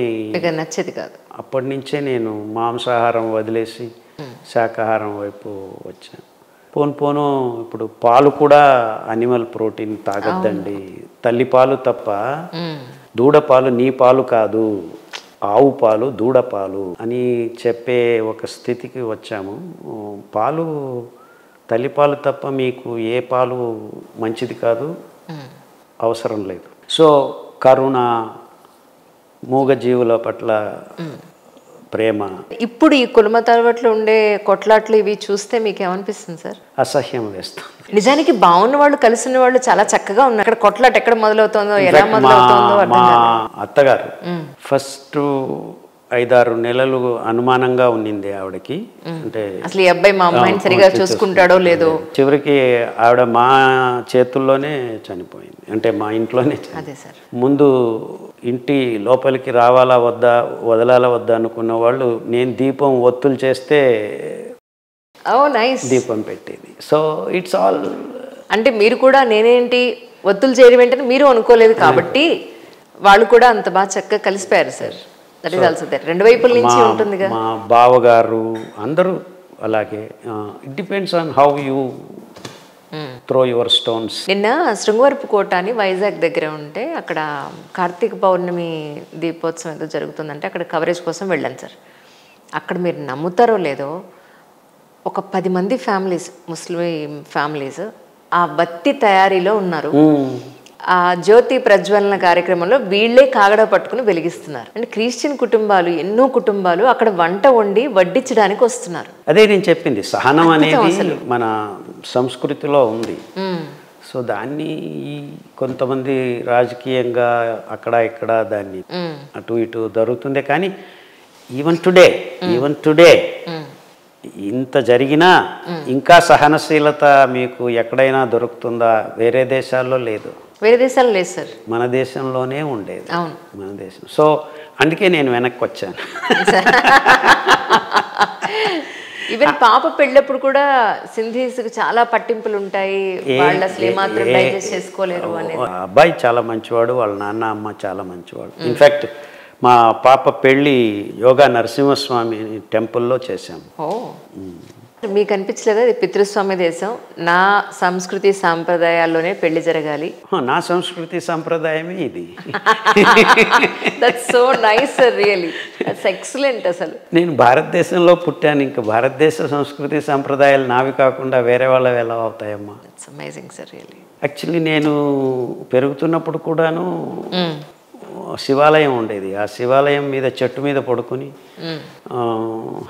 నచ్చేది కాదు. అప్పటి నుంచే నేను మాంసాహారం వదిలేసి శాకాహారం వైపు వచ్చాను. పోను ఇప్పుడు పాలు కూడా అనిమల్ ప్రోటీన్ తాగొద్దండి, తల్లి పాలు తప్ప దూడ పాలు నీ పాలు కాదు, ఆవు పాలు దూడ పాలు అని చెప్పే ఒక స్థితికి వచ్చాము. పాలు తల్లిపాలు తప్ప మీకు ఏ పాలు మంచిది కాదు, అవసరం లేదు. సో కరుణ, మూగజీవుల పట్ల ప్రేమ. ఇప్పుడు ఈ కులమ తరగట్లో ఉండే కొట్లాట్లు ఇవి చూస్తే మీకు ఏమనిపిస్తుంది సార్? అసహ్యం వేస్తుంది. నిజానికి బాగున్న వాళ్ళు, కలిసి ఉన్న వాళ్ళు చాలా చక్కగా ఉన్నారు. అక్కడ కొట్లాట ఎక్కడ మొదలవుతుందో, ఎలా మొదలవుతుందో అర్థం కాదు. మా అత్తగారు ఫస్ట్ 5-6 నెలలు అనుమానంగా ఉన్నింది ఆవిడకి. అంటే అసలు ఈ అబ్బాయి మా అమ్మాయిని సరిగా చూసుకుంటాడో లేదో. చివరికి ఆవిడ మా చేతుల్లోనే చనిపోయింది, అంటే మా ఇంట్లోనే. అదే సార్. ముందు ఇంటి లోపలికి రావాలా వద్దా, వదలాలా వద్దా అనుకున్న వాళ్ళు నేను దీపం ఒత్తులు చేస్తే దీపం పెట్టేది. So it's all. అంటే మీరు కూడా నేనేంటి ఒత్తులు చేయడం ఏంటని మీరు అనుకోలేదు కాబట్టి వాళ్ళు కూడా అంత బాగా చక్కగా కలిసిపోయారు sir. That is also that. 2 వైపుల నుంచి ఉంటుందిగా. మా బావగారు అందరూ అలాగే. It depends on how you throw your stones. నిన్న శృంగవరపు కోట అని వైజాగ్ దగ్గర ఉంటే అక్కడ కార్తీక పౌర్ణమి దీపోత్సవం ఏదో జరుగుతుందంటే అక్కడ కవరేజ్ కోసం వెళ్ళాను సార్. అక్కడ మీరు నమ్ముతారో లేదో ఒక 10 మంది ఫ్యామిలీస్, ముస్లిం ఫ్యామిలీస్ ఆ బత్తి తయారీలో ఉన్నారు. ఆ జ్యోతి ప్రజ్వలన కార్యక్రమంలో వీళ్లే కాగడ పట్టుకుని వెలిగిస్తున్నారు. అంటే క్రిస్టియన్ కుటుంబాలు, ఎన్నో కుటుంబాలు అక్కడ వంట వండి వడ్డించడానికి వస్తున్నారు. అదే నేను చెప్పింది, సహనం అనేది మన సంస్కృతిలో ఉంది. సో దాన్ని కొంతమంది రాజకీయంగా అక్కడ ఇక్కడ దాన్ని అటు ఇటు జరుగుతుందే. కానీ ఈవెన్ టుడే ఇంత జరిగినా ఇంకా సహనశీలత మీకు ఎక్కడైనా దొరుకుతుందా? వేరే దేశాల్లో లేదు. వేరే దేశాల్లో లేదు సార్, మన దేశంలోనే ఉండేది. అవును, మన దేశం. సో అందుకే నేను వెనక్కి వచ్చాను. ఈవెన్ పాప పెళ్ళప్పుడు కూడా సింధీస్కి చాలా పట్టింపులు ఉంటాయి, వాళ్ళు అసలు ఏమాత్రం డైజెస్ట్ చేసుకోలేరు అనేది. అబ్బాయి చాలా మంచివాడు, వాళ్ళ నాన్న అమ్మ చాలా మంచివాడు. ఇన్ఫ్యాక్ట్ మా పాప పెళ్ళి యోగా నరసింహస్వామి టెంపుల్లో చేశాము. మీకు అనిపించలేదా ఇది పితృస్వామ్య దేశం, నా సంస్కృతి సాంప్రదాయాల్లోనే పెళ్లి జరగాలి? నా సంస్కృతి సాంప్రదాయమే ఇది. That's so nice sir, really that's excellent. అసలు నేను భారతదేశంలో పుట్టాను, ఇంకా భారతదేశ సంస్కృతి సాంప్రదాయాలు నావి కాకుండా వేరే వాళ్ళవి ఎలా అవుతాయమ్మా? That's amazing sir, really. Actually నేను పెరుగుతున్నప్పుడు కూడాను శివాలయం ఉండేది. ఆ శివాలయం మీద చెట్టు మీద పడుకొని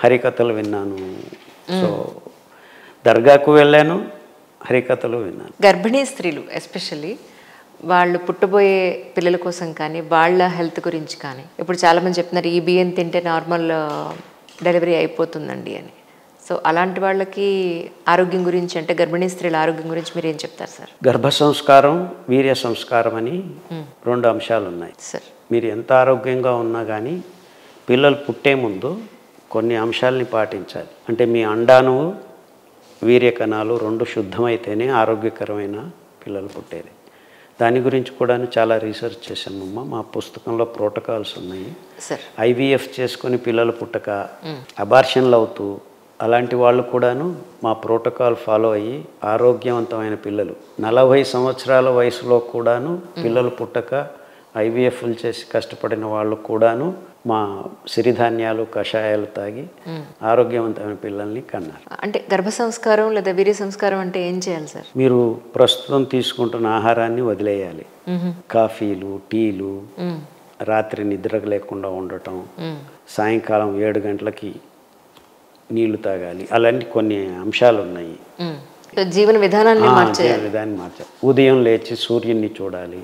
హరికథలు విన్నాను. సో దర్గాకు వెళ్ళాను, హరికథలు విన్నాను. గర్భిణీ స్త్రీలు ఎస్పెషల్లీ వాళ్ళు పుట్టబోయే పిల్లల కోసం కానీ వాళ్ళ హెల్త్ గురించి కానీ ఇప్పుడు చాలామంది చెప్తున్నారు ఈ బియ్యం తింటే నార్మల్ డెలివరీ అయిపోతుందండి అని. సో అలాంటి వాళ్ళకి ఆరోగ్యం గురించి, అంటే గర్భిణీ స్త్రీల ఆరోగ్యం గురించి మీరు ఏం చెప్తారు సార్? గర్భ సంస్కారం, వీర్య సంస్కారం అని 2 అంశాలు ఉన్నాయి సార్. మీరు ఎంత ఆరోగ్యంగా ఉన్నా కానీ పిల్లలు పుట్టే ముందు కొన్ని అంశాలని పాటించాలి. అంటే మీ అండాణువు, వీర్య కణాలు 2 శుద్ధమైతేనే ఆరోగ్యకరమైన పిల్లలు పుట్టేది. దాని గురించి కూడా చాలా రీసెర్చ్ చేశామమ్మా. మా పుస్తకంలో ప్రోటోకాల్స్ ఉన్నాయి. IVF చేసుకొని పిల్లలు పుట్టక అబార్షన్లు అవుతూ అలాంటి వాళ్ళు కూడాను మా ప్రోటోకాల్ ఫాలో అయ్యి ఆరోగ్యవంతమైన పిల్లలు 40 సంవత్సరాల వయసులో కూడాను పిల్లలు పుట్టక IVFలు చేసి కష్టపడిన వాళ్ళు కూడాను మా సిరిధాన్యాలు, కషాయాలు తాగి ఆరోగ్యవంతమైన పిల్లల్ని కన్నారు. అంటే గర్భ సంస్కారం లేదా వీర్య సంస్కారం అంటే ఏం చేయాలి సార్? మీరు ప్రస్తుతం తీసుకుంటున్న ఆహారాన్ని వదిలేయాలి. కాఫీలు, టీలు, రాత్రి నిద్ర లేకుండా ఉండటం, సాయంకాలం 7 గంటలకి నీళ్లు తాగాలి. అలాంటి కొన్ని అంశాలు ఉన్నాయి. జీవన విధానాన్ని మార్చేయాలి. విధాన్ని మార్చాలి. ఉదయం లేచి సూర్యుడిని చూడాలి,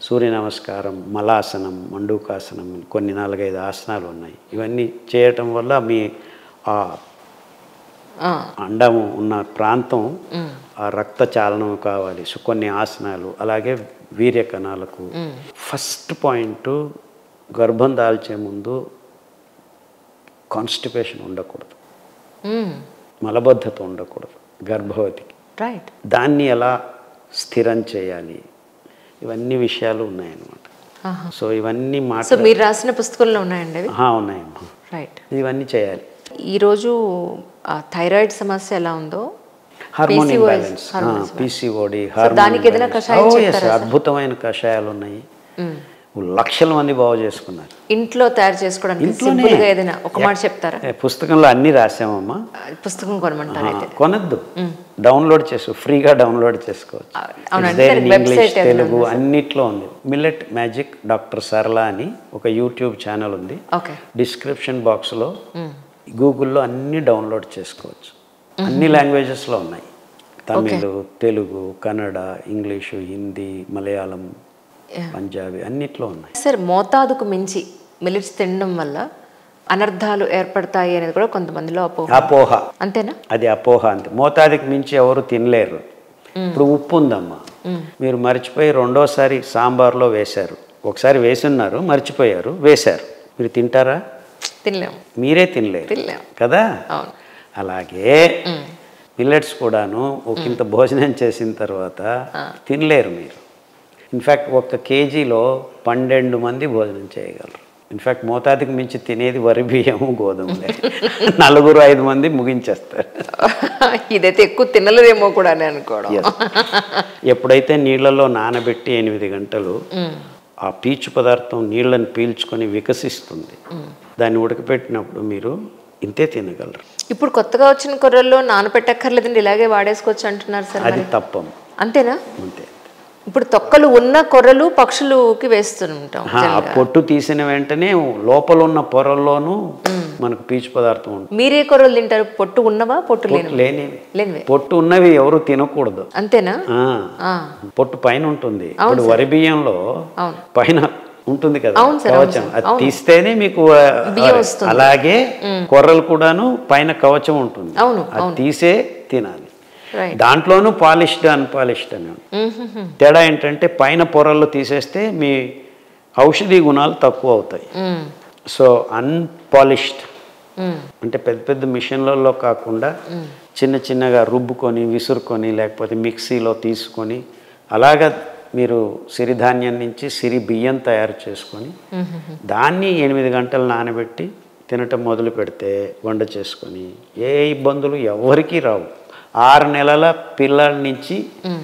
సూర్య నమస్కారం, మలాసనం, మండూకాసనం, కొన్ని 4-5 ఆసనాలు ఉన్నాయి. ఇవన్నీ చేయటం వల్ల మీ ఆ అండము ఉన్న ప్రాంతం ఆ రక్త చాలనం కావాలి. సో కొన్ని ఆసనాలు, అలాగే వీర్య కణాలకు. ఫస్ట్ పాయింట్, గర్భం దాల్చే ముందు కాన్స్టిపేషన్ ఉండకూడదు, మలబద్ధత ఉండకూడదు గర్భవతికి. రైట్. దాన్ని ఎలా స్థిరం చేయాలి, ఇవన్నీ విషయాలు ఉన్నాయన్నమాట. సో ఇవన్నీ మీరు రాసిన పుస్తకంలో ఉన్నాయండి అవి? ఉన్నాయమ్మా. రైట్. ఇవన్నీ చేయాలి. ఈరోజు థైరాయిడ్ సమస్య ఎలా ఉందో, హార్మోన్ ఇంబ్యాలెన్స్, PCOD, దానికి ఏదైనా కషాయం చెప్తారా? అద్భుతమైన కషాయాలు ఉన్నాయి. లక్షల మంది బాగు చేసుకున్నారు. ఇంట్లో తయారు చేసుకోవడానికి సింపుల్గా ఏదైనా ఒక మాట చెప్తారా? పుస్తకంలో అన్ని రాసామమ్మా. పుస్తకం కొనమంటారా? కొనద్దు, డౌన్లోడ్ ఫ్రీగా డౌన్లోడ్ చేసుకోవచ్చు. ఇంగ్లీష్, తెలుగు అన్నిట్లో ఉంది. మిల్లెట్ మ్యాజిక్ డాక్టర్ సరళ అని ఒక యూట్యూబ్ ఛానల్ ఉంది. డిస్క్రిప్షన్ బాక్స్లో గూగుల్లో అన్ని డౌన్లోడ్ చేసుకోవచ్చు. అన్ని లాంగ్వేజెస్లో ఉన్నాయి. తమిళ్, తెలుగు, కన్నడ, ఇంగ్లీషు, హిందీ, మలయాళం, పంజాబీ అన్నిట్లో ఉన్నాయి. సార్, మోతాదుకు మించి మిల్లెట్స్ తినడం వల్ల అనర్థాలు ఏర్పడతాయి అనేది కూడా కొంతమందిలో అపోహ. అంతేనా? అది అపోహ. అంతే. మోతాదుకి మించి ఎవరు తినలేరు. ఇప్పుడు ఉప్పు ఉందమ్మా, మీరు మర్చిపోయి రెండోసారి సాంబార్లో వేశారు. ఒకసారి వేసున్నారు, మర్చిపోయారు, వేశారు. మీరు తింటారా? తినలేము. మీరే తినలేరు కదా. అలాగే మిల్లెట్స్ కూడాను ఒకంత భోజనం చేసిన తర్వాత తినలేరు మీరు. ఇన్ఫ్యాక్ట్ 1 కేజీలో 12 మంది భోజనం చేయగలరు. ఇన్ఫ్యాక్ట్ మోతాదుకి మించి తినేది వరి బియ్యము, గోధుమలే. 4-5 మంది ముగించేస్తారు. ఇదైతే ఎక్కువ తినలేదేమో కూడా అనుకోవడం. ఎప్పుడైతే నీళ్ళలో నానబెట్టి 8 గంటలు ఆ పీచు పదార్థం నీళ్ళని పీల్చుకొని వికసిస్తుంది, దాన్ని ఉడకపెట్టినప్పుడు మీరు ఇంతే తినగలరు. ఇప్పుడు కొత్తగా వచ్చిన కొర్రల్లో నానపెట్టక్కర్లేదండి, ఇలాగే వాడేసుకోవచ్చు అంటున్నారు సార్. అది తప్పం. అంతేనా? అంతే. ఇప్పుడు తొక్కలు ఉన్న కొర్రలు పక్షులకి వేస్తుంటాం. పొట్టు తీసిన వెంటనే లోపల ఉన్న పొరల్లోనూ మనకు పీచు పదార్థం ఉంటుంది. మీరే కొర్రలు తింటారు? పొట్టు ఉన్నవా, పొట్టు లేనివి? పొట్టు ఉన్నవి ఎవరు తినకూడదు. అంతేనా? పొట్టు పైన ఉంటుంది. ఇప్పుడు వరి బియ్యంలో పైన ఉంటుంది కదా కవచం, అది తీస్తేనే మీకు అలాగే కొర్రలు కూడాను పైన కవచం ఉంటుంది, అది తీసే తినాలి. దాంట్లోనూ పాలిష్డ్, అన్పాలిష్డ్ అని తేడా ఏంటంటే పైన పొరల్లో తీసేస్తే మీ ఔషధీ గుణాలు తక్కువ అవుతాయి. సో అన్పాలిష్డ్ అంటే పెద్ద పెద్ద మిషన్లలో కాకుండా చిన్న చిన్నగా రుబ్బుకొని, విసురుకొని, లేకపోతే మిక్సీలో తీసుకొని, అలాగా మీరు సిరిధాన్యం నుంచి సిరి బియ్యం తయారు చేసుకొని దాన్ని 8 గంటలు నానబెట్టి తినటం మొదలు పెడితే, వంట చేసుకొని, ఏ ఇబ్బందులు ఎవరికీ రావు. 6 నెలల పిల్లల నుంచి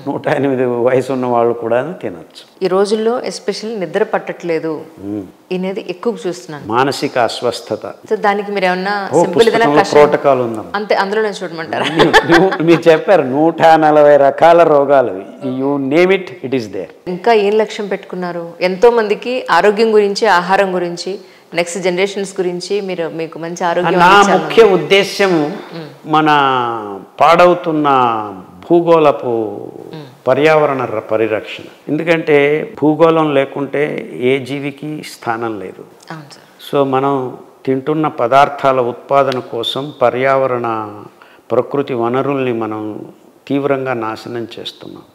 108 వయసు ఉన్న వాళ్ళు కూడా తినచ్చు. ఈ రోజుల్లో ఎస్పెషల్లీ నిద్ర పట్టట్లేదు అనేది ఎక్కువ చూస్తున్నాను. మానసిక అస్వస్థత. దానికి మీరు ఏమన్నా ప్రోటోకాల్ ఉందా? అంతే, అందులోనే చూడమంటారా? మీరు చెప్పారు 140 రకాల రోగాలు, you name it, it is there. ఇంకా ఏం లక్ష్యం పెట్టుకున్నారు? ఎంతో మందికి ఆరోగ్యం గురించి, ఆహారం గురించి, నెక్స్ట్ జనరేషన్స్ గురించి మీకు మంచి ఆరోగ్యం. నా ముఖ్య ఉద్దేశ్యం మన పాడవుతున్న భూగోళపు పర్యావరణ పరిరక్షణ. ఎందుకంటే భూగోళం లేకుంటే ఏ జీవికి స్థానం లేదు. సో మనం తింటున్న పదార్థాల ఉత్పాదన కోసం పర్యావరణ ప్రకృతి వనరుల్ని మనం తీవ్రంగా నాశనం చేస్తున్నాం.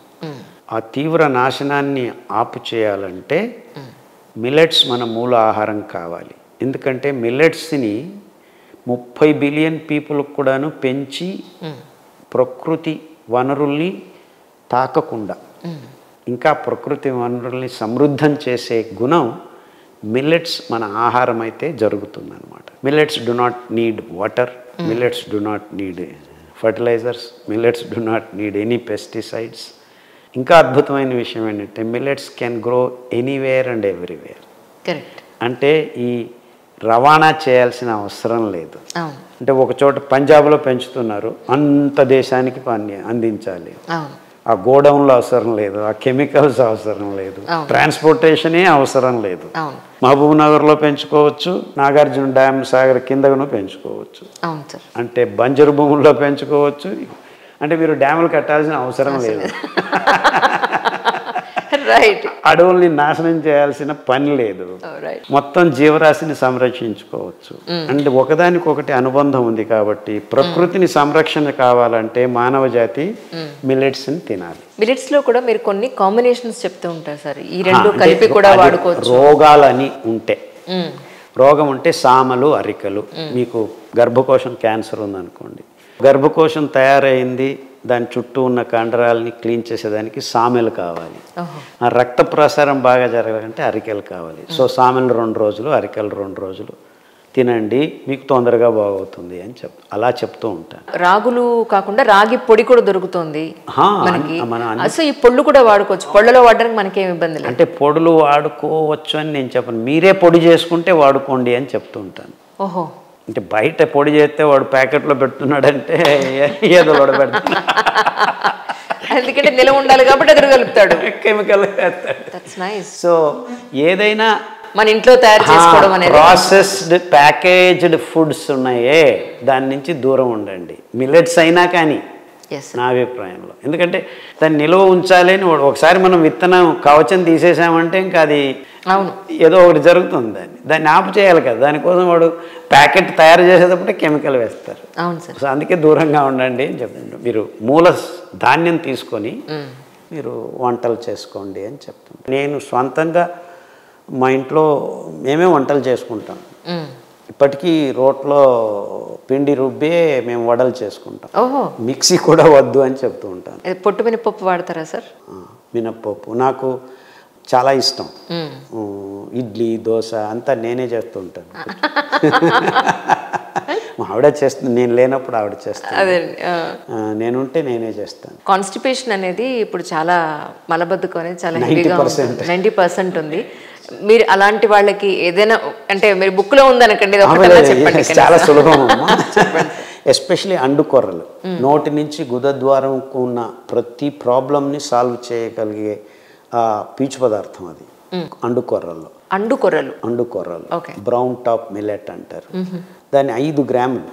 ఆ తీవ్ర నాశనాన్ని ఆపు చేయాలంటే మిల్లెట్స్ మన మూల ఆహారం కావాలి. ఎందుకంటే మిల్లెట్స్ని 30 బిలియన్ పీపుల్కి కూడాను పెంచి ప్రకృతి వనరుల్ని తాకకుండా ఇంకా ప్రకృతి వనరుల్ని సమృద్ధం చేసే గుణం మిల్లెట్స్ మన ఆహారం అయితే జరుగుతుందన్నమాట. Millets do not need water, millets do not need fertilizers, millets do not need any pesticides. ఇంకా అద్భుతమైన విషయం ఏంటంటే millets can grow anywhere and everywhere. Correct. అంటే ఈ రవాణా చేయాల్సిన అవసరం లేదు. అంటే ఒక చోట పంజాబ్లో పెంచుతున్నారు, అంత దేశానికి అందించాలి. ఆ గోడౌన్లో అవసరం లేదు, ఆ కెమికల్స్ అవసరం లేదు, ట్రాన్స్పోర్టేషనే అవసరం లేదు. మహబూబ్ నగర్లో పెంచుకోవచ్చు, నాగార్జున డ్యామ్ సాగర్ కిందను పెంచుకోవచ్చు. అంటే బంజరు భూముల్లో పెంచుకోవచ్చు, అంటే మీరు డ్యాములు కట్టాల్సిన అవసరం లేదు, రైట్, అడవుల్ని నాశనం చేయాల్సిన పని లేదు, మొత్తం జీవరాశిని సంరక్షించుకోవచ్చు. అంటే ఒకదానికొకటి అనుబంధం ఉంది కాబట్టి ప్రకృతిని సంరక్షణ కావాలంటే మానవ జాతి మిల్లెట్స్ని తినాలి. మిల్లెట్స్లో కూడా మీరు కొన్ని కాంబినేషన్స్ చెప్తూ ఉంటారు సార్, ఈ రెండు కలిపి కూడా వాడుకోవచ్చు. రోగాలని ఉంటే, రోగం ఉంటే సామలు అరికలు, మీకు గర్భకోశం క్యాన్సర్ ఉందనుకోండి, గర్భకోశం తయారైంది, దాని చుట్టూ ఉన్న కండరాలని క్లీన్ చేసేదానికి సామెలు కావాలి, ఆ రక్త ప్రసారం బాగా జరగాలంటే అరికెలు కావాలి. సో సామెలు 2 రోజులు, అరికెలు 2 రోజులు తినండి, మీకు తొందరగా బాగవుతుంది అని అలా చెప్తూ ఉంటాను. రాగులు కాకుండా రాగి పొడి కూడా దొరుకుతుంది మనకి, మన సో ఈ పొళ్ళు కూడా వాడుకోవచ్చు, పొళ్ళలో వాడడానికి మనకేం ఇబ్బంది లేదు. అంటే పొడులు వాడుకోవచ్చు అని నేను చెప్పను, మీరే పొడి చేసుకుంటే వాడుకోండి అని చెప్తూ ఉంటాను. ఓహో, అంటే బయట పొడి చేస్తే వాడు ప్యాకెట్లో పెడుతున్నాడంటే ఏదో పెడుతున్నాడు, ఎందుకంటే నిలవ ఉండాలి కాబట్టి ఎదురు కలుపుతాడు, కెమికల్. సో ఏదైనా మన ఇంట్లో తయారు చేసుకోవడం అనేది, ప్రాసెస్డ్ ప్యాకేజ్డ్ ఫుడ్స్ ఉన్నాయే దాని నుంచి దూరం ఉండండి, మిల్లెట్స్ అయినా కానీ నా అభిప్రాయంలో. ఎందుకంటే దాన్ని నిల్వ ఉంచాలి అని ఒకసారి మనం విత్తనం కవచం తీసేసామంటే ఇంకా అది ఏదో ఒకటి జరుగుతుంది, దాన్ని ఆపు చేయాలి కదా, దానికోసం వాడు ప్యాకెట్ తయారు చేసేటప్పుడే కెమికల్ వేస్తారు. సో అందుకే దూరంగా ఉండండి అని చెప్తుంటాం. మీరు మూల ధాన్యం తీసుకొని మీరు వంటలు చేసుకోండి అని చెప్తున్నాను. నేను సొంతంగా మా ఇంట్లో మేమే వంటలు చేసుకుంటాం, ఇప్పటికీ రోట్లో పిండి రుబ్బే మేము వడలు చేసుకుంటాం, మిక్సీ కూడా వద్దు అని చెప్తూ ఉంటాను. పొట్టు మినపప్పు వాడతారా సార్? మినపప్పు నాకు చాలా ఇష్టం, ఇడ్లీ దోశ అంతా నేనే చేస్తూ ఉంటాను. ఆవిడ చేస్తుంది, నేను లేనప్పుడు ఆవిడ చేస్తాను, నేనుంటే నేనే చేస్తాను. కాన్స్టిపేషన్ అనేది ఇప్పుడు చాలా మలబద్ధకం అనేది చాలా 90% ఉంది. మీరు అలాంటి వాళ్ళకి ఏదైనా అంటే మీరు బుక్లో ఉందనకండి, చాలా సులభం అమ్మా. ఎస్పెషలీ అండుకొర్రలు, నోటి నుంచి గుదద్వారంకు ఉన్న ప్రతి ప్రాబ్లమ్ని సాల్వ్ చేయగలిగే పీచు పదార్థం అది అండుకొర్రల్లో. అండుకొర్రలు బ్రౌన్ టాప్ మిల్లెట్ అంటారు. దాన్ని 5 గ్రాములు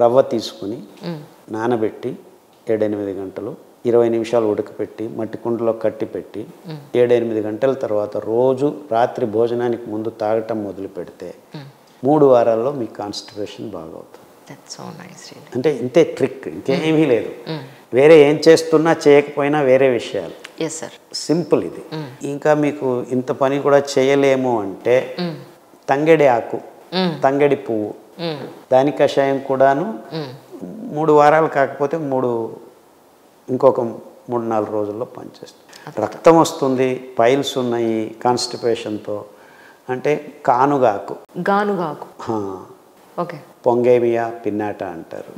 రవ్వ తీసుకుని నానబెట్టి 7-8 గంటలు 20 నిమిషాలు ఉడకపెట్టి మట్టి కుండలో కట్టి పెట్టి 7-8 గంటల తర్వాత రోజు రాత్రి భోజనానికి ముందు తాగటం మొదలు పెడితే 3 వారాల్లో మీ కాన్స్టిపేషన్ బాగవుతుంది. అంటే ఇంతే ట్రిక్, ఇంకేమీ లేదు. వేరే ఏం చేస్తున్నా చేయకపోయినా వేరే విషయాలు, సింపుల్ ఇది. ఇంకా మీకు ఇంత పని కూడా చేయలేము అంటే తంగెడి ఆకు, తంగెడి పువ్వు, దాని కషాయం కూడాను 3 వారాలు కాకపోతే ఇంకొక 3-4 రోజుల్లో పనిచేస్తుంది. రక్తం వస్తుంది, పైల్స్ ఉన్నాయి కాన్స్టిపేషన్తో అంటే కానుగాకు, పొంగేమియా పిన్నాట అంటారు,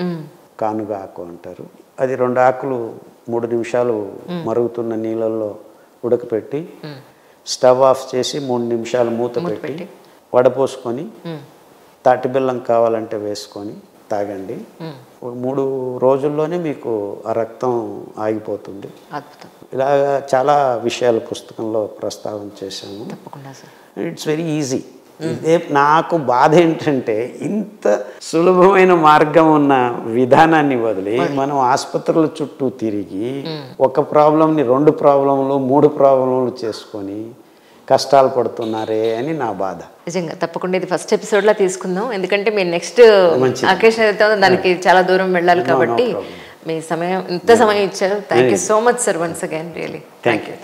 కానుగాకు అంటారు. అది 2 ఆకులు 3 నిమిషాలు మరుగుతున్న నీళ్ళల్లో ఉడకపెట్టి స్టవ్ ఆఫ్ చేసి 3 నిమిషాలు మూత పెట్టి వడపోసుకొని తాటి బెల్లం కావాలంటే వేసుకొని తాగండి. 3 రోజుల్లోనే మీకు ఆ రక్తం ఆగిపోతుంది. ఇలా చాలా విషయాలు పుస్తకంలో ప్రస్తావన చేశాము. It's very easy. ఇదే నాకు బాధ ఏంటంటే ఇంత సులభమైన మార్గం ఉన్న విధానాన్ని వదిలి మనం ఆసుపత్రుల చుట్టూ తిరిగి ఒక ప్రాబ్లంని 2 ప్రాబ్లంలు 3 ప్రాబ్లంలు చేసుకొని కష్టాలు పడుతున్నారే అని నా బాధ. నిజంగా తప్పకుండా ఇది ఫస్ట్ ఎపిసోడ్లో తీసుకుందాం, ఎందుకంటే మీరు నెక్స్ట్ అకేషన్ అయితే దానికి చాలా దూరం వెళ్ళాలి కాబట్టి మీ సమయం ఇంత సమయం ఇచ్చారు. Thank you so much sir, once again really thank you.